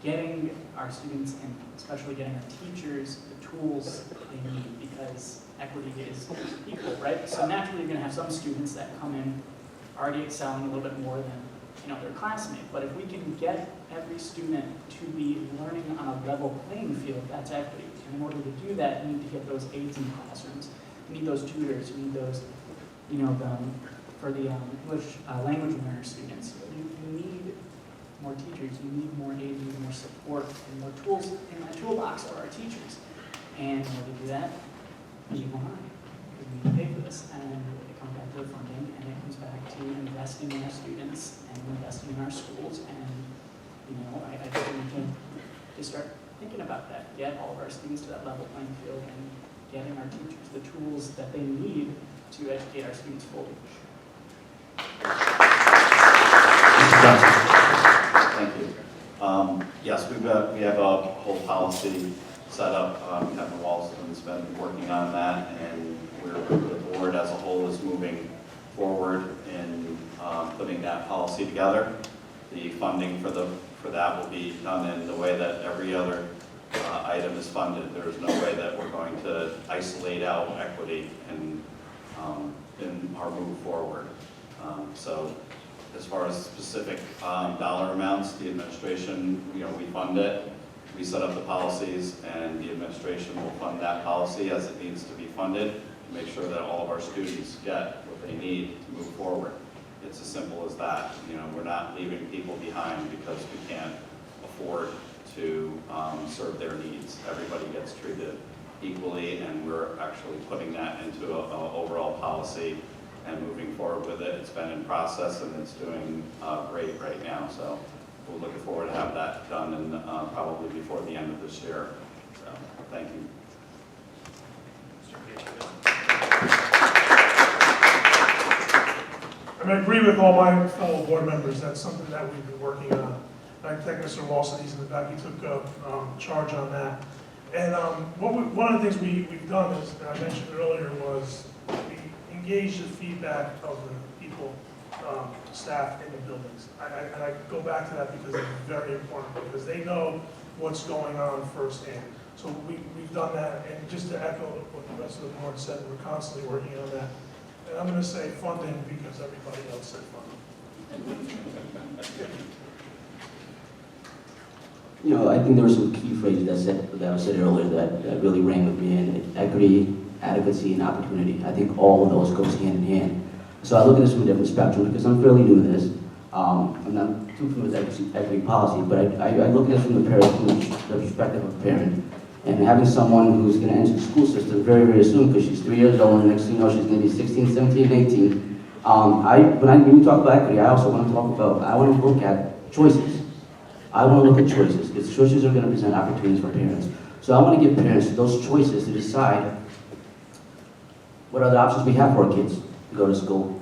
getting our students and especially getting our teachers the tools they need, because equity is equal, right? So naturally you're going to have some students that come in already excelling a little bit more than their classmate, but if we can get every student to be learning on a level playing field, that's equity. And in order to do that, you need to get those aides in the classrooms. You need those tutors. You need those, for the English language learner students. You need more teachers. You need more aides. You need more support and more tools in that toolbox for our teachers. And in order to do that, we need more money. We need to pay for this. And it comes back to the funding, and it comes back to investing in our students and investing in our schools. And I think we can just start thinking about that. Get all of our students to that level playing field and getting our teachers the tools that they need to educate our students fully. Thank you. Yes, we have a whole policy set up. Kevin Walston's been working on that, and the board as a whole is moving forward in putting that policy together. The funding for that will be done in the way that every other item is funded. There's no way that we're going to isolate out equity in our move forward. So as far as specific dollar amounts, the administration, we fund it. We set up the policies, and the administration will fund that policy as it needs to be funded to make sure that all of our students get what they need to move forward. It's as simple as that. We're not leaving people behind because we can't afford to serve their needs. Everybody gets treated equally, and we're actually putting that into an overall policy and moving forward with it. It's been in process, and it's doing great right now. So we're looking forward to have that done in probably before the end of this year. So thank you. I agree with all my fellow board members. That's something that we've been working on. I thank Mr. Walson, he's in the back, he took charge on that. And one of the things we've done is, and I mentioned earlier, was we engaged the feedback of the people, staff in the buildings. And I go back to that because it's very important, because they know what's going on firsthand. So we've done that, and just to echo what the rest of the board said, we're constantly working on that. And I'm going to say funding because everybody else said funding. I think there were some key phrases that were said earlier that really rang with me, and equity, adequacy, and opportunity. I think all of those goes hand in hand. So I look at this from a different spectrum because I'm fairly new to this. I'm not too familiar with equity policy, but I look at this from the perspective of a parent. And having someone who's going to enter the school system very, very soon, because she's 3 years old, and next thing you know, she's going to be 16, 17, 18. When you talk about equity, I also want to look at choices. I want to look at choices, because choices are going to present opportunities for parents. So I want to give parents those choices to decide what other options we have for our kids to go to school.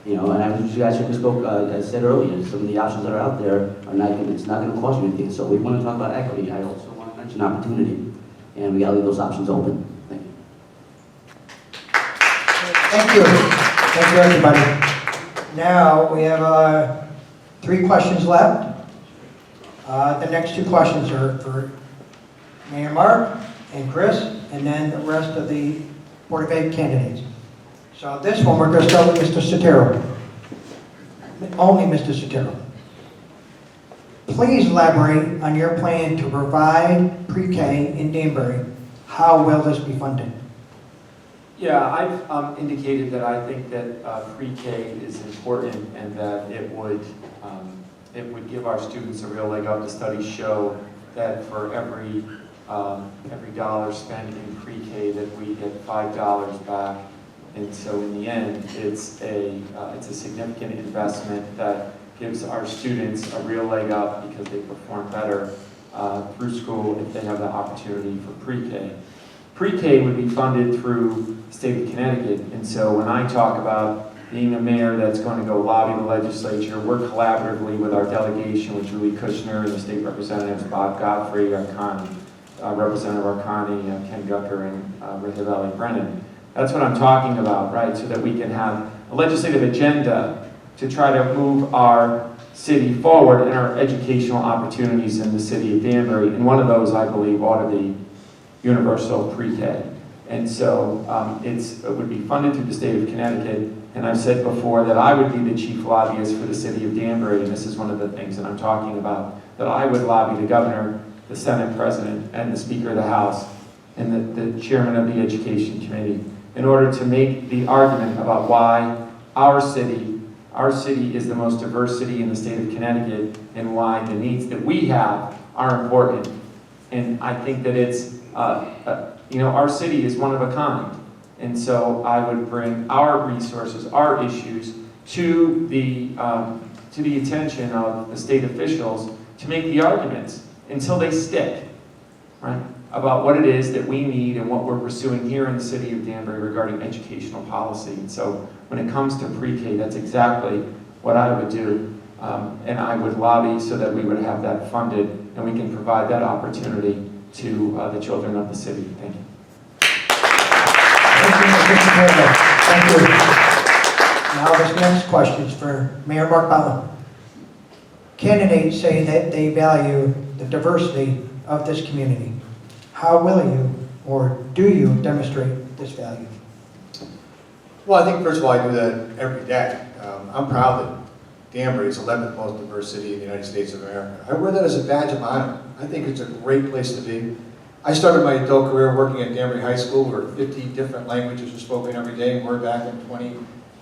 You know, and as you guys spoke, I said earlier, some of the options that are out there are not, it's not gonna cost you anything. So we wanna talk about equity. I also wanna mention opportunity. And we gotta leave those options open. Thank you. Thank you. Thank you, everybody. Now, we have 3 questions left. The next 2 questions are for Mayor Mark and Chris, and then the rest of the Board of Ed candidates. So this one, we're going to start with Mr. Sotero. Only Mr. Sotero. Please elaborate on your plan to provide pre-K in Danbury. How will this be funded? Yeah, I've indicated that I think that pre-K is important and that it would give our students a real leg up. The studies show that for every dollar spent in pre-K that we get $5 back. And so in the end, it's a significant investment that gives our students a real leg up because they perform better through school if they have the opportunity for pre-K. Pre-K would be funded through the state of Connecticut, and so when I talk about being a mayor that's going to go lobby the legislature, work collaboratively with our delegation, with Julie Kushner and the state representatives, Bob Godfrey, Arcani, Representative Arcani, Ken Gucker, and Rahaveli Brennan. That's what I'm talking about, right? So that we can have a legislative agenda to try to move our city forward and our educational opportunities in the city of Danbury. And one of those, I believe, ought to be universal pre-K. And so it would be funded through the state of Connecticut. And I've said before that I would be the chief lobbyist for the city of Danbury, and this is one of the things that I'm talking about, that I would lobby the governor, the Senate president, and the Speaker of the House, and the chairman of the Education Committee, in order to make the argument about why our city is the most diverse city in the state of Connecticut, and why the needs that we have are important. And I think that it's, our city is one of a kind. And so I would bring our resources, our issues, to the attention of the state officials to make the arguments until they stick, right? About what it is that we need and what we're pursuing here in the city of Danbury regarding educational policy. And so when it comes to pre-K, that's exactly what I would do. And I would lobby so that we would have that funded and we can provide that opportunity to the children of the city. Thank you. Thank you, Mr. Sotero. Thank you. Now this next question is for Mayor Mark Butler. Candidates say that they value the diversity of this community. How will you, or do you, demonstrate this value? Well, I think first of all, I do that every day. I'm proud that Danbury is the 11th most diverse city in the United States of America. I wear that as a badge of honor. I think it's a great place to be. I started my adult career working at Danbury High School where 50 different languages were spoken every day, and we're back in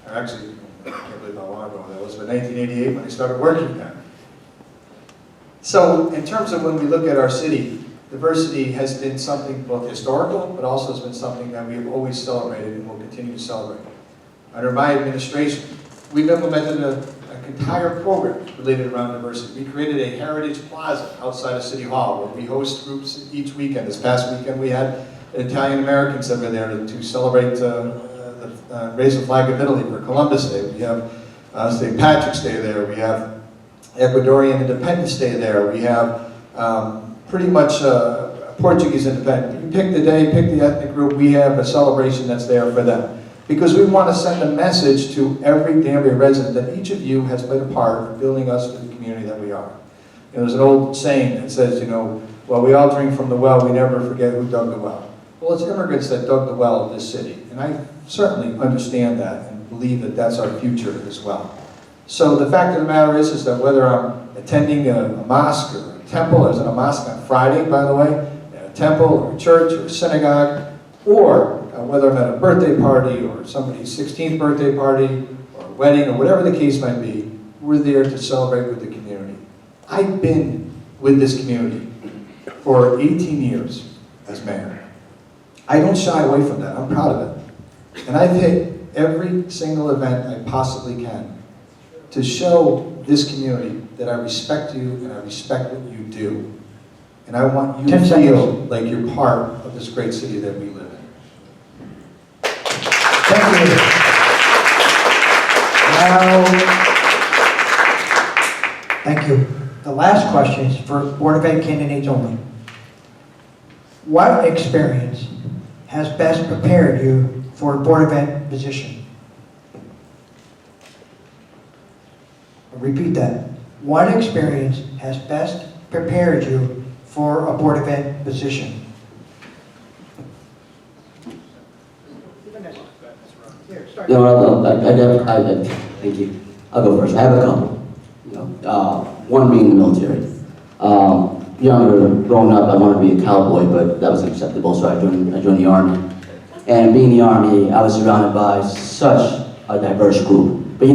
I can't believe how long ago that was, but 1988 when I started working there. So in terms of when we look at our city, diversity has been something both historical, but also has been something that we have always celebrated and will continue to celebrate. Under my administration, we've implemented an entire program related around diversity. We created a Heritage Plaza outside of City Hall where we host groups each weekend. This past weekend we had Italian Americans that were there to celebrate raise the flag of Italy for Columbus Day. We have St. Patrick's Day there. We have Ecuadorian Independence Day there. We have pretty much Portuguese Independence. You pick the day, pick the ethnic group, we have a celebration that's there for them. Because we want to send a message to every Danbury resident that each of you has been a part of building us to the community that we are. There's an old saying that says, well, we all drink from the well, we never forget who dug the well. Well, it's immigrants that dug the well of this city. And I certainly understand that and believe that that's our future as well. So the fact of the matter is that whether I'm attending a mosque or a temple, I was in a mosque on Friday, by the way, a temple or a church or a synagogue, or whether I'm at a birthday party or somebody's 16th birthday party or a wedding or whatever the case might be, we're there to celebrate with the community. I've been with this community for 18 years as mayor. I don't shy away from that. I'm proud of it. And I've hit every single event I possibly can to show this community that I respect you and I respect what you do. And I want you to feel like you're part of this great city that we live in. Thank you. Now, thank you. The last question is for Board of Ed candidates only. What experience has best prepared you for a Board of Ed position? I'll repeat that. What experience has best prepared you for a Board of Ed position? You know, thank you. I'll go first. I have a couple. You know, one being the military. Younger, growing up, I wanted to be a cowboy, but that wasn't acceptable, so I joined the Army. And being in the Army, I was surrounded by such a diverse group. But I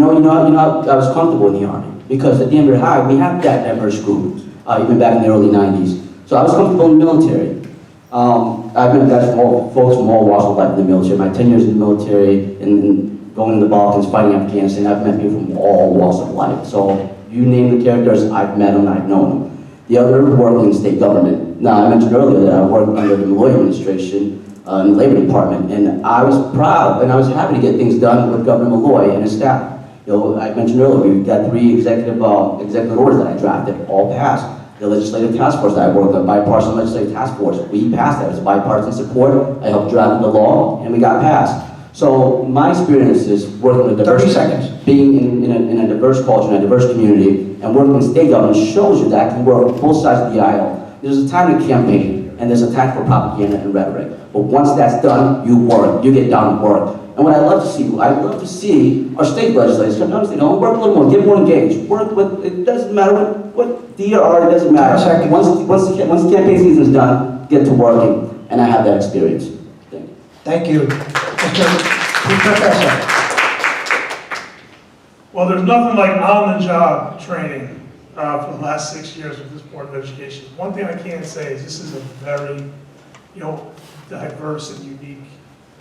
was comfortable in the Army because at Danbury High, we have that diverse group, even back in the early 90s. So I was comfortable in the military. I've met folks from all walks of life in the military. My 10 years in the military and going in the Balkans, fighting Afghanistan, I've met people from all walks of life. So you name the characters, I've met them, I've known them. The other worked in state government. Now, I mentioned earlier that I worked under the Malloy administration in the Labor Department, and I was proud and I was happy to get things done with Governor Malloy and his staff. I mentioned earlier, we got 3 executive orders that I drafted, all passed. The legislative task force that I worked on, bipartisan legislative task force, we passed that. It was bipartisan support. I helped draft the law, and we got passed. So my experience is working with diverse, 30 seconds. being in a diverse culture, in a diverse community, and working in state government shows you that I can work on both sides of the aisle. There's a time to campaign, and there's a time for propaganda and rhetoric. But once that's done, you work. You get down and work. And what I love to see our state legislators sometimes work a little more, get more engaged. Work with, it doesn't matter what DR, it doesn't matter. Once the campaign season is done, get to working. And I have that experience. Thank you. Mr. Professor. Well, there's nothing like on-the-job training for the last 6 years with this Board of Education. One thing I can say is this is a very, diverse and unique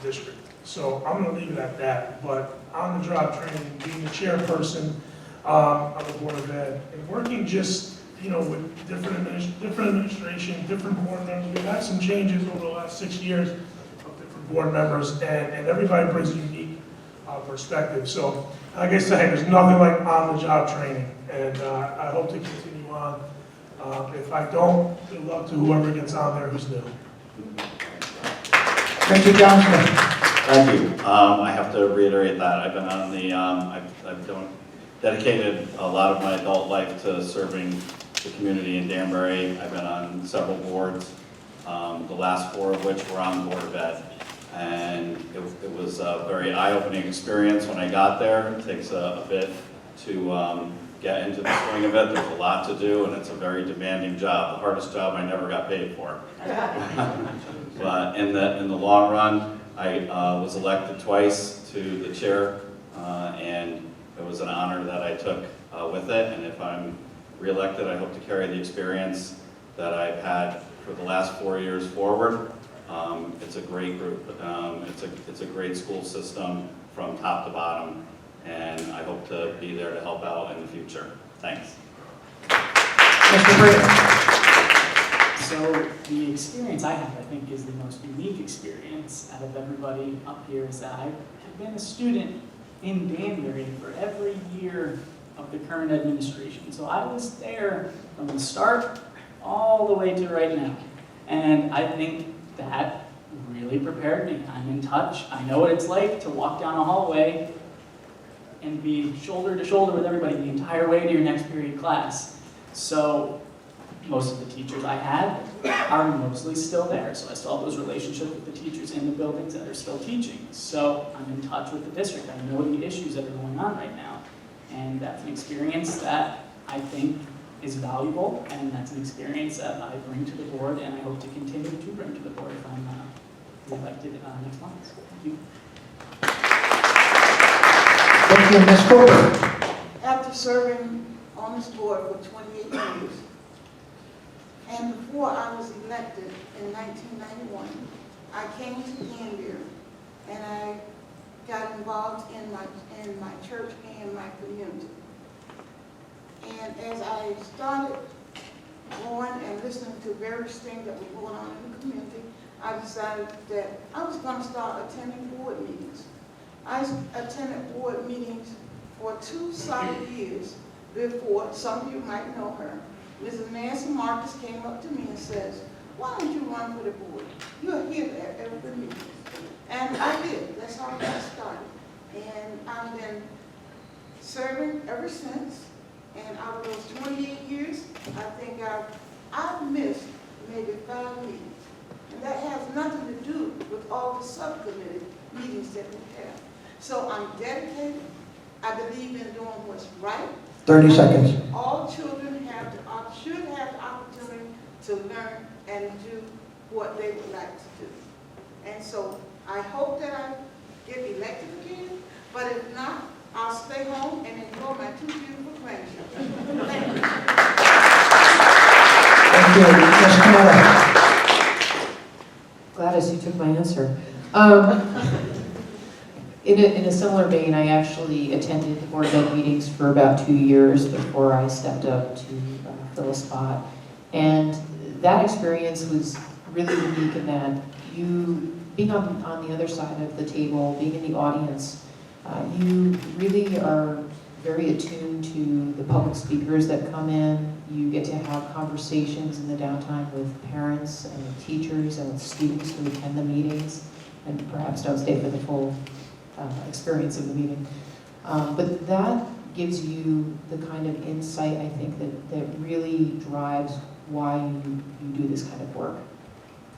district. So I'm going to leave it at that. But on-the-job training, being the chairperson of the Board of Ed, and working just, with different administration, different board members. We've had some changes over the last 6 years of different board members, and everybody brings a unique perspective. So, like I say, there's nothing like on-the-job training, and I hope to continue on. If I don't, good luck to whoever gets on there who's new. Mr. Johnson. Thank you. I have to reiterate that. I've been on the, I've dedicated a lot of my adult life to serving the community in Danbury. I've been on several boards, the last 4 of which were on the Board of Ed. And it was a very eye-opening experience when I got there. It takes a bit to get into the swing of it. There's a lot to do, and it's a very demanding job. The hardest job I never got paid for. But in the long run, I was elected twice to the chair, and it was an honor that I took with it. And if I'm reelected, I hope to carry the experience that I've had for the last 4 years forward. It's a great group. It's a great school system from top to bottom, and I hope to be there to help out in the future. Thanks. Mr. Britton. So the experience I have, I think, is the most unique experience out of everybody up here is that I've been a student in Danbury for every year of the current administration. So I was there from the start all the way to right now. And I think that really prepared me. I'm in touch. I know what it's like to walk down a hallway and be shoulder to shoulder with everybody the entire way to your next period class. So most of the teachers I had are mostly still there. So I still have those relationships with the teachers in the buildings that are still teaching. So I'm in touch with the district. I know the issues that are going on right now. And that's an experience that I think is valuable, and that's an experience that I bring to the board, and I hope to continue to bring to the board if I'm re-elected next month. So thank you. Thank you, Ms. Cooper. After serving on this board for 28 years, and before I was elected in 1991, I came to Danbury, and I got involved in my church and my community. And as I started going and listening to various things that were going on in the community, I decided that I was going to start attending board meetings. I attended board meetings for 2 solid years before, some of you might know her, Mrs. Nancy Marcus came up to me and says, why don't you run for the board? You're here at every meeting. And I did. That's how I got started. And I've been serving ever since. And out of those 28 years, I think I've missed maybe 5 meetings. And that has nothing to do with all the subcommittee meetings that we have. So I'm dedicated. I believe in doing what's right. 30 seconds. All children should have the opportunity to learn and do what they would like to do. And so I hope that I get elected again, but if not, I'll stay home and enjoy my 2 beautiful grandchildren. Thank you. Thank you. Ms. Camilla. Gladys, you took my answer. In a similar vein, I actually attended the Board of Ed meetings for about 2 years before I stepped up to fill a spot. And that experience was really unique in that you, being on the other side of the table, being in the audience, you really are very attuned to the public speakers that come in. You get to have conversations in the downtime with parents and with teachers and with students who attend the meetings and perhaps don't stay for the full experience of the meeting. But that gives you the kind of insight, I think, that really drives why you do this kind of work.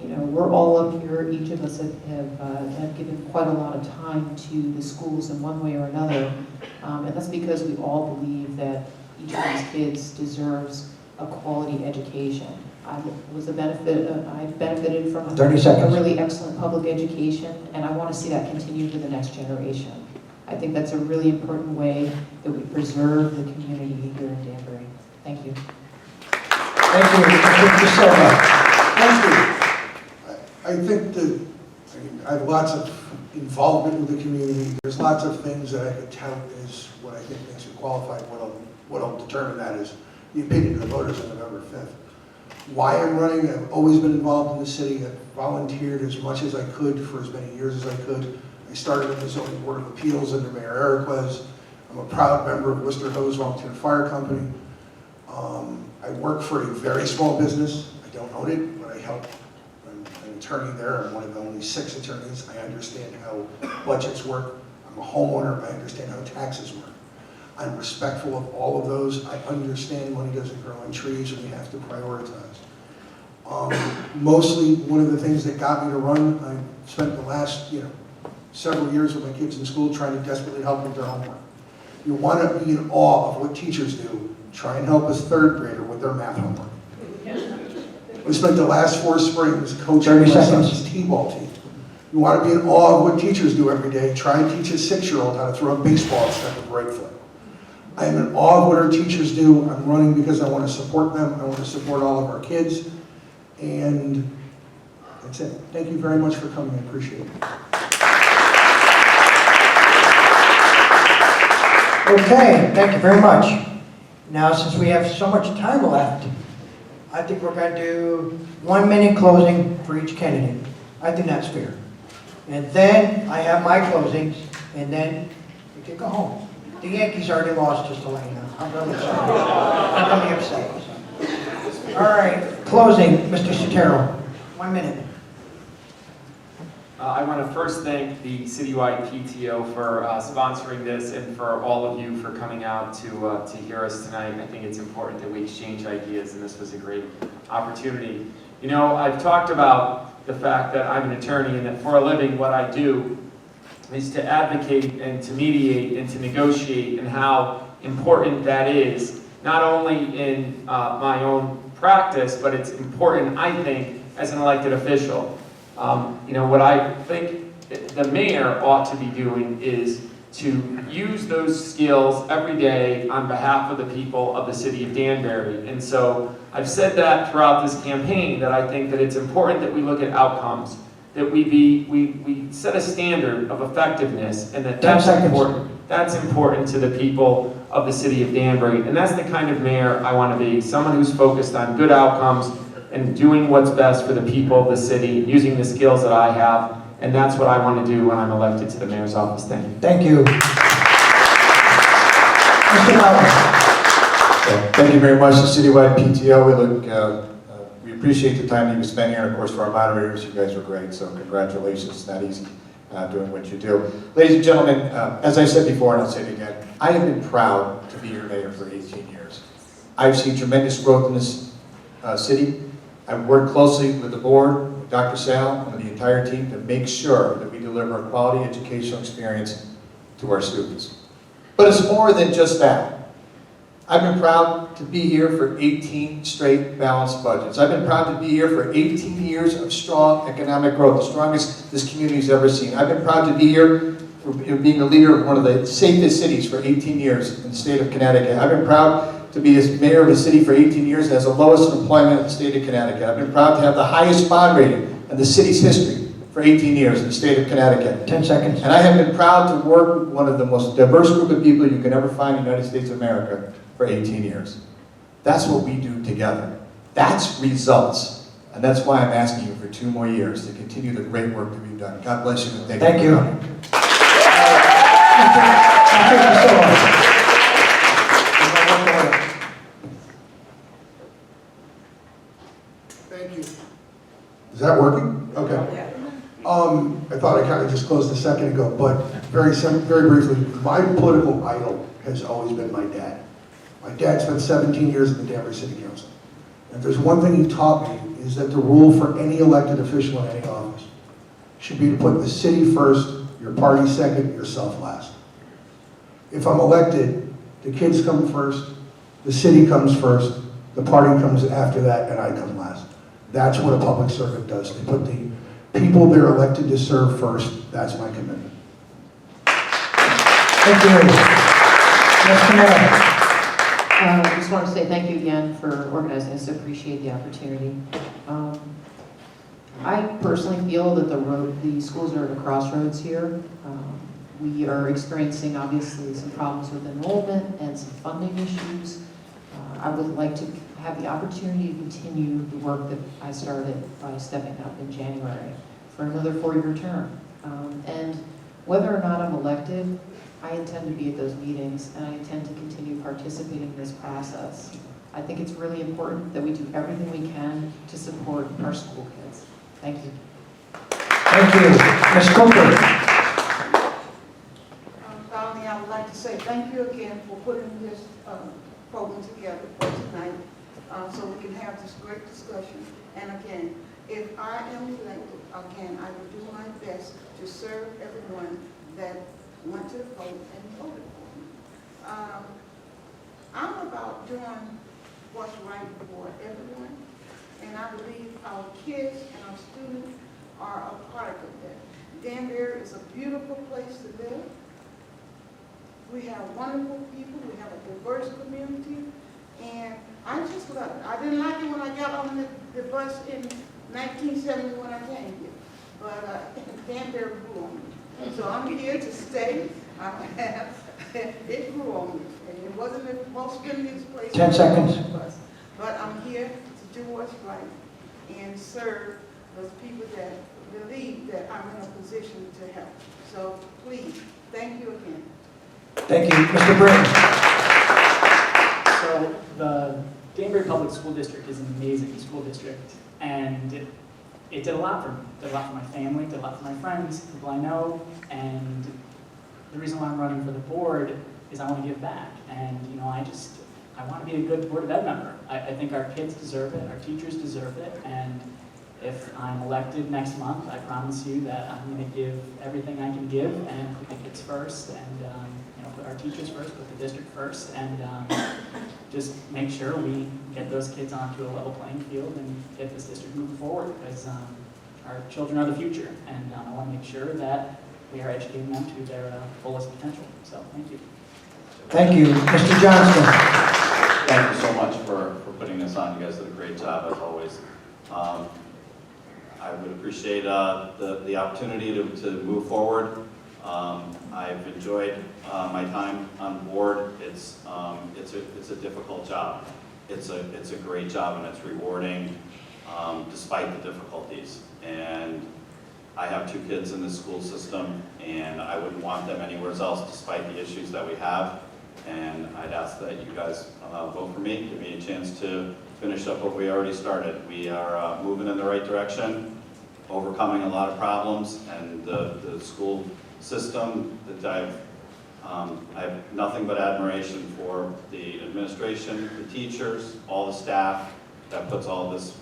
You know, we're all up here, each of us have given quite a lot of time to the schools in one way or another, and that's because we all believe that each of these kids deserves a quality education. I benefited from 30 seconds. a really excellent public education, and I want to see that continue to the next generation. I think that's a really important way that we preserve the community here in Danbury. Thank you. Thank you. Mr. Silva. Thank you. I think that I have lots of involvement with the community. There's lots of things that I could tout as what I think makes it qualified. What'll determine that is the opinion of the voters on November 5th. Why I'm running, I've always been involved in the city. I've volunteered as much as I could for as many years as I could. I started in the zoning board of appeals under Mayor Eriquez. I'm a proud member of Worcester Hose Volunteer Fire Company. I work for a very small business. I don't own it, but I help. I'm an attorney there. I'm one of the only 6 attorneys. I understand how budgets work. I'm a homeowner. I understand how taxes work. I'm respectful of all of those. I understand money doesn't grow on trees and we have to prioritize. Mostly one of the things that got me to run, I spent the last several years with my kids in school trying to desperately help with their homework. You want to be in awe of what teachers do. Try and help a 3rd grader with their math homework. We spent the last 4 springs coaching my son's t-ball team. You want to be in awe of what teachers do every day. Try and teach a 6-year-old how to throw a baseball instead of a right foot. I am in awe of what our teachers do. I'm running because I want to support them. I want to support all of our kids. And that's it. Thank you very much for coming. I appreciate it. Okay, thank you very much. Now, since we have so much time left, I think we're going to do 1-minute closing for each candidate. I think that's fair. And then I have my closings, and then we can go home. The Yankees already lost, just to let you know. I'm really sorry. I'm really upset. All right, closing, Mr. Sotero. 1 minute. I want to first thank the citywide PTO for sponsoring this and for all of you for coming out to hear us tonight. I think it's important that we exchange ideas, and this was a great opportunity. You know, I've talked about the fact that I'm an attorney and that for a living what I do is to advocate and to mediate and to negotiate, and how important that is, not only in my own practice, but it's important, I think, as an elected official. You know, what I think the mayor ought to be doing is to use those skills every day on behalf of the people of the city of Danbury. And so I've said that throughout this campaign, that I think that it's important that we look at outcomes, that we set a standard of effectiveness, and that's important. That's important to the people of the city of Danbury. And that's the kind of mayor I want to be, someone who's focused on good outcomes and doing what's best for the people of the city, using the skills that I have, and that's what I want to do when I'm elected to the mayor's office. Thank you. Thank you. Mr. Melvin. Thank you very much to Citywide PTO. We appreciate the time that you spent here, and of course for our moderators, you guys were great, so congratulations. It's not easy doing what you do. Ladies and gentlemen, as I said before, and I'll say it again, I have been proud to be your mayor for 18 years. I've seen tremendous growth in this city. I've worked closely with the board, with Dr. Sal, and with the entire team to make sure that we deliver a quality educational experience to our students. But it's more than just that. I've been proud to be here for 18 straight balanced budgets. I've been proud to be here for 18 years of strong economic growth, the strongest this community's ever seen. I've been proud to be here for being a leader of one of the safest cities for 18 years in the state of Connecticut. I've been proud to be as mayor of a city for 18 years and has the lowest unemployment in the state of Connecticut. I've been proud to have the highest bond rating in the city's history for 18 years in the state of Connecticut. 10 seconds. And I have been proud to work with one of the most diverse group of people you can ever find in the United States of America for 18 years. That's what we do together. That's results. And that's why I'm asking you for 2 more years to continue the great work that we've done. God bless you and Thank you. for coming. Thank you. Is that working? Okay. I thought I kind of just closed a second ago, but very briefly, my political idol has always been my dad. My dad spent 17 years in the Danbury City Council. And if there's one thing he taught me, is that the rule for any elected official in any office should be to put the city first, your party second, yourself last. If I'm elected, the kids come first, the city comes first, the party comes after that, and I come last. That's what a public servant does. They put the people they're elected to serve first. That's my commitment. Thank you. Mr. Mayor. I just want to say thank you again for organizing this. I appreciate the opportunity. I personally feel that the schools are at a crossroads here. We are experiencing, obviously, some problems with enrollment and some funding issues. I would like to have the opportunity to continue the work that I started by stepping up in January for another 4-year term. And whether or not I'm elected, I intend to be at those meetings, and I intend to continue participating in this process. I think it's really important that we do everything we can to support our school kids. Thank you. Thank you. Ms. Cooper. Finally, I would like to say thank you again for putting this program together for tonight, so we can have this great discussion. And again, if I am elected, again, I will do my best to serve everyone that went to vote and voted for me. I'm about doing what's right for everyone, and I believe our kids and our students are a product of that. Danbury is a beautiful place to live. We have wonderful people, we have a diverse community, and I just love it. I didn't like it when I got on the bus in 1970 when I came here, but Danbury grew on me. So I'm here to stay. It grew on me, and it wasn't the most friendliest place. 10 seconds. But I'm here to do what's right and serve those people that believe that I'm in a position to help. So please, thank you again. Thank you. Mr. Britton. So the Danbury Public School District is an amazing school district, and it did a lot for me. It did a lot for my family, did a lot for my friends, people I know, and the reason why I'm running for the board is I want to give back. And you know, I want to be a good Board of Ed member. I think our kids deserve it, our teachers deserve it, and if I'm elected next month, I promise you that I'm going to give everything I can give and put the kids first, and you know, put our teachers first, put the district first, and just make sure we get those kids onto a level playing field and get this district moving forward, because our children are the future, and I want to make sure that we are educating them to their fullest potential. So, thank you. Thank you. Mr. Johnston. Thank you so much for putting this on. You guys did a great job, as always. I would appreciate the opportunity to move forward. I've enjoyed my time on board. It's a difficult job. It's a great job, and it's rewarding despite the difficulties. And I have 2 kids in the school system, and I wouldn't want them anywhere else despite the issues that we have. and I'd ask that you guys vote for me, give me a chance to finish up what we already started. We are moving in the right direction, overcoming a lot of problems, and the school system that I have nothing but admiration for the administration, the teachers, all the staff that puts all this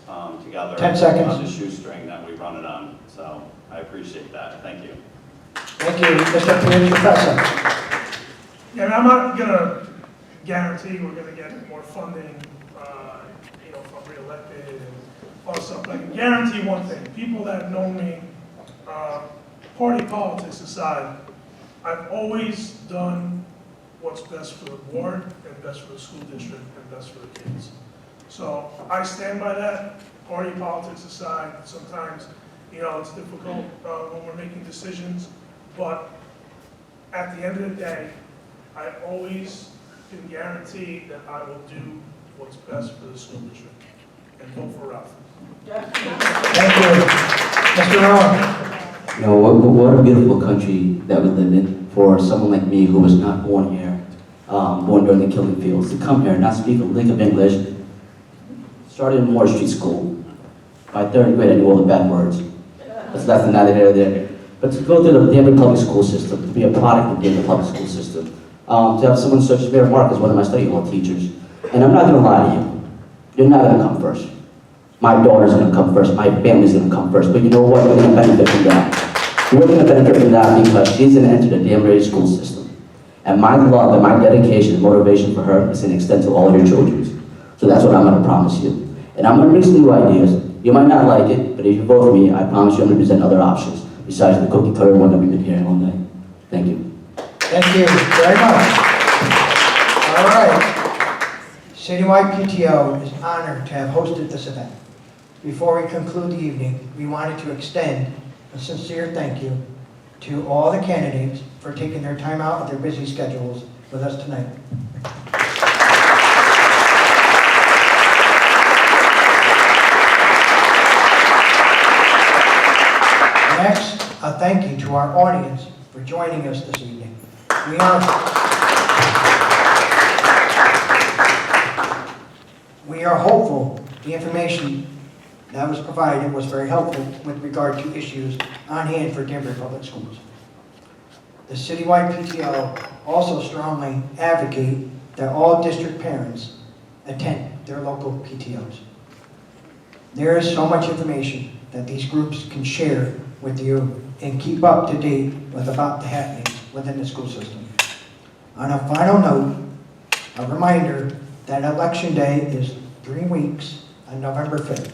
together 10 seconds. on the shoestring that we run it on. So I appreciate that. Thank you. Thank you, Mr. Community Professor. Yeah, and I'm not gonna guarantee we're gonna get more funding, if I'm reelected and all this stuff. But I can guarantee one thing, people that know me, party politics aside, I've always done what's best for the board and best for the school district and best for the kids. So I stand by that, party politics aside. Sometimes, it's difficult when we're making decisions, but at the end of the day, I always can guarantee that I will do what's best for the school district. And vote for Ralph. Thank you. Mr. Rowan. What a beautiful country that we live in for someone like me who was not born here, born during the killing fields, to come here and not speak a lick of English. Started in Moore Street School. By third grade, I knew all the bad words. That's neither here nor there. But to go through the Danbury public school system, to be a product of the Danbury public school system, to have someone such as Mayor Mark as one of my study hall teachers. And I'm not going to lie to you. You're not going to come first. My daughter's going to come first. My family's going to come first. But you know what? We're going to benefit from that. We're going to benefit from that because she's going to enter the Danbury school system. And my love and my dedication and motivation for her is going to extend to all of your children. So that's what I'm going to promise you. And I'm going to bring some new ideas. You might not like it, but if you vote for me, I promise you I'm going to present other options besides the cookie cutter one that we've been hearing all night. Thank you. Thank you very much. All right. Citywide PTO is honored to have hosted this event. Before we conclude the evening, we wanted to extend a sincere thank you to all the candidates for taking their time out of their busy schedules with us tonight. Next, a thank you to our audience for joining us this evening. We are hopeful the information that was provided was very helpful with regard to issues on hand for Danbury Public Schools. The Citywide PTO also strongly advocate that all district parents attend their local PTOs. There is so much information that these groups can share with you and keep up to date with about the happenings within the school system. On a final note, a reminder that Election Day is 3 weeks on November 5th.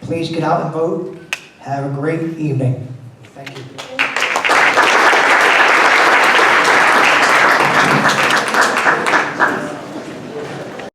Please get out and vote. Have a great evening. Thank you.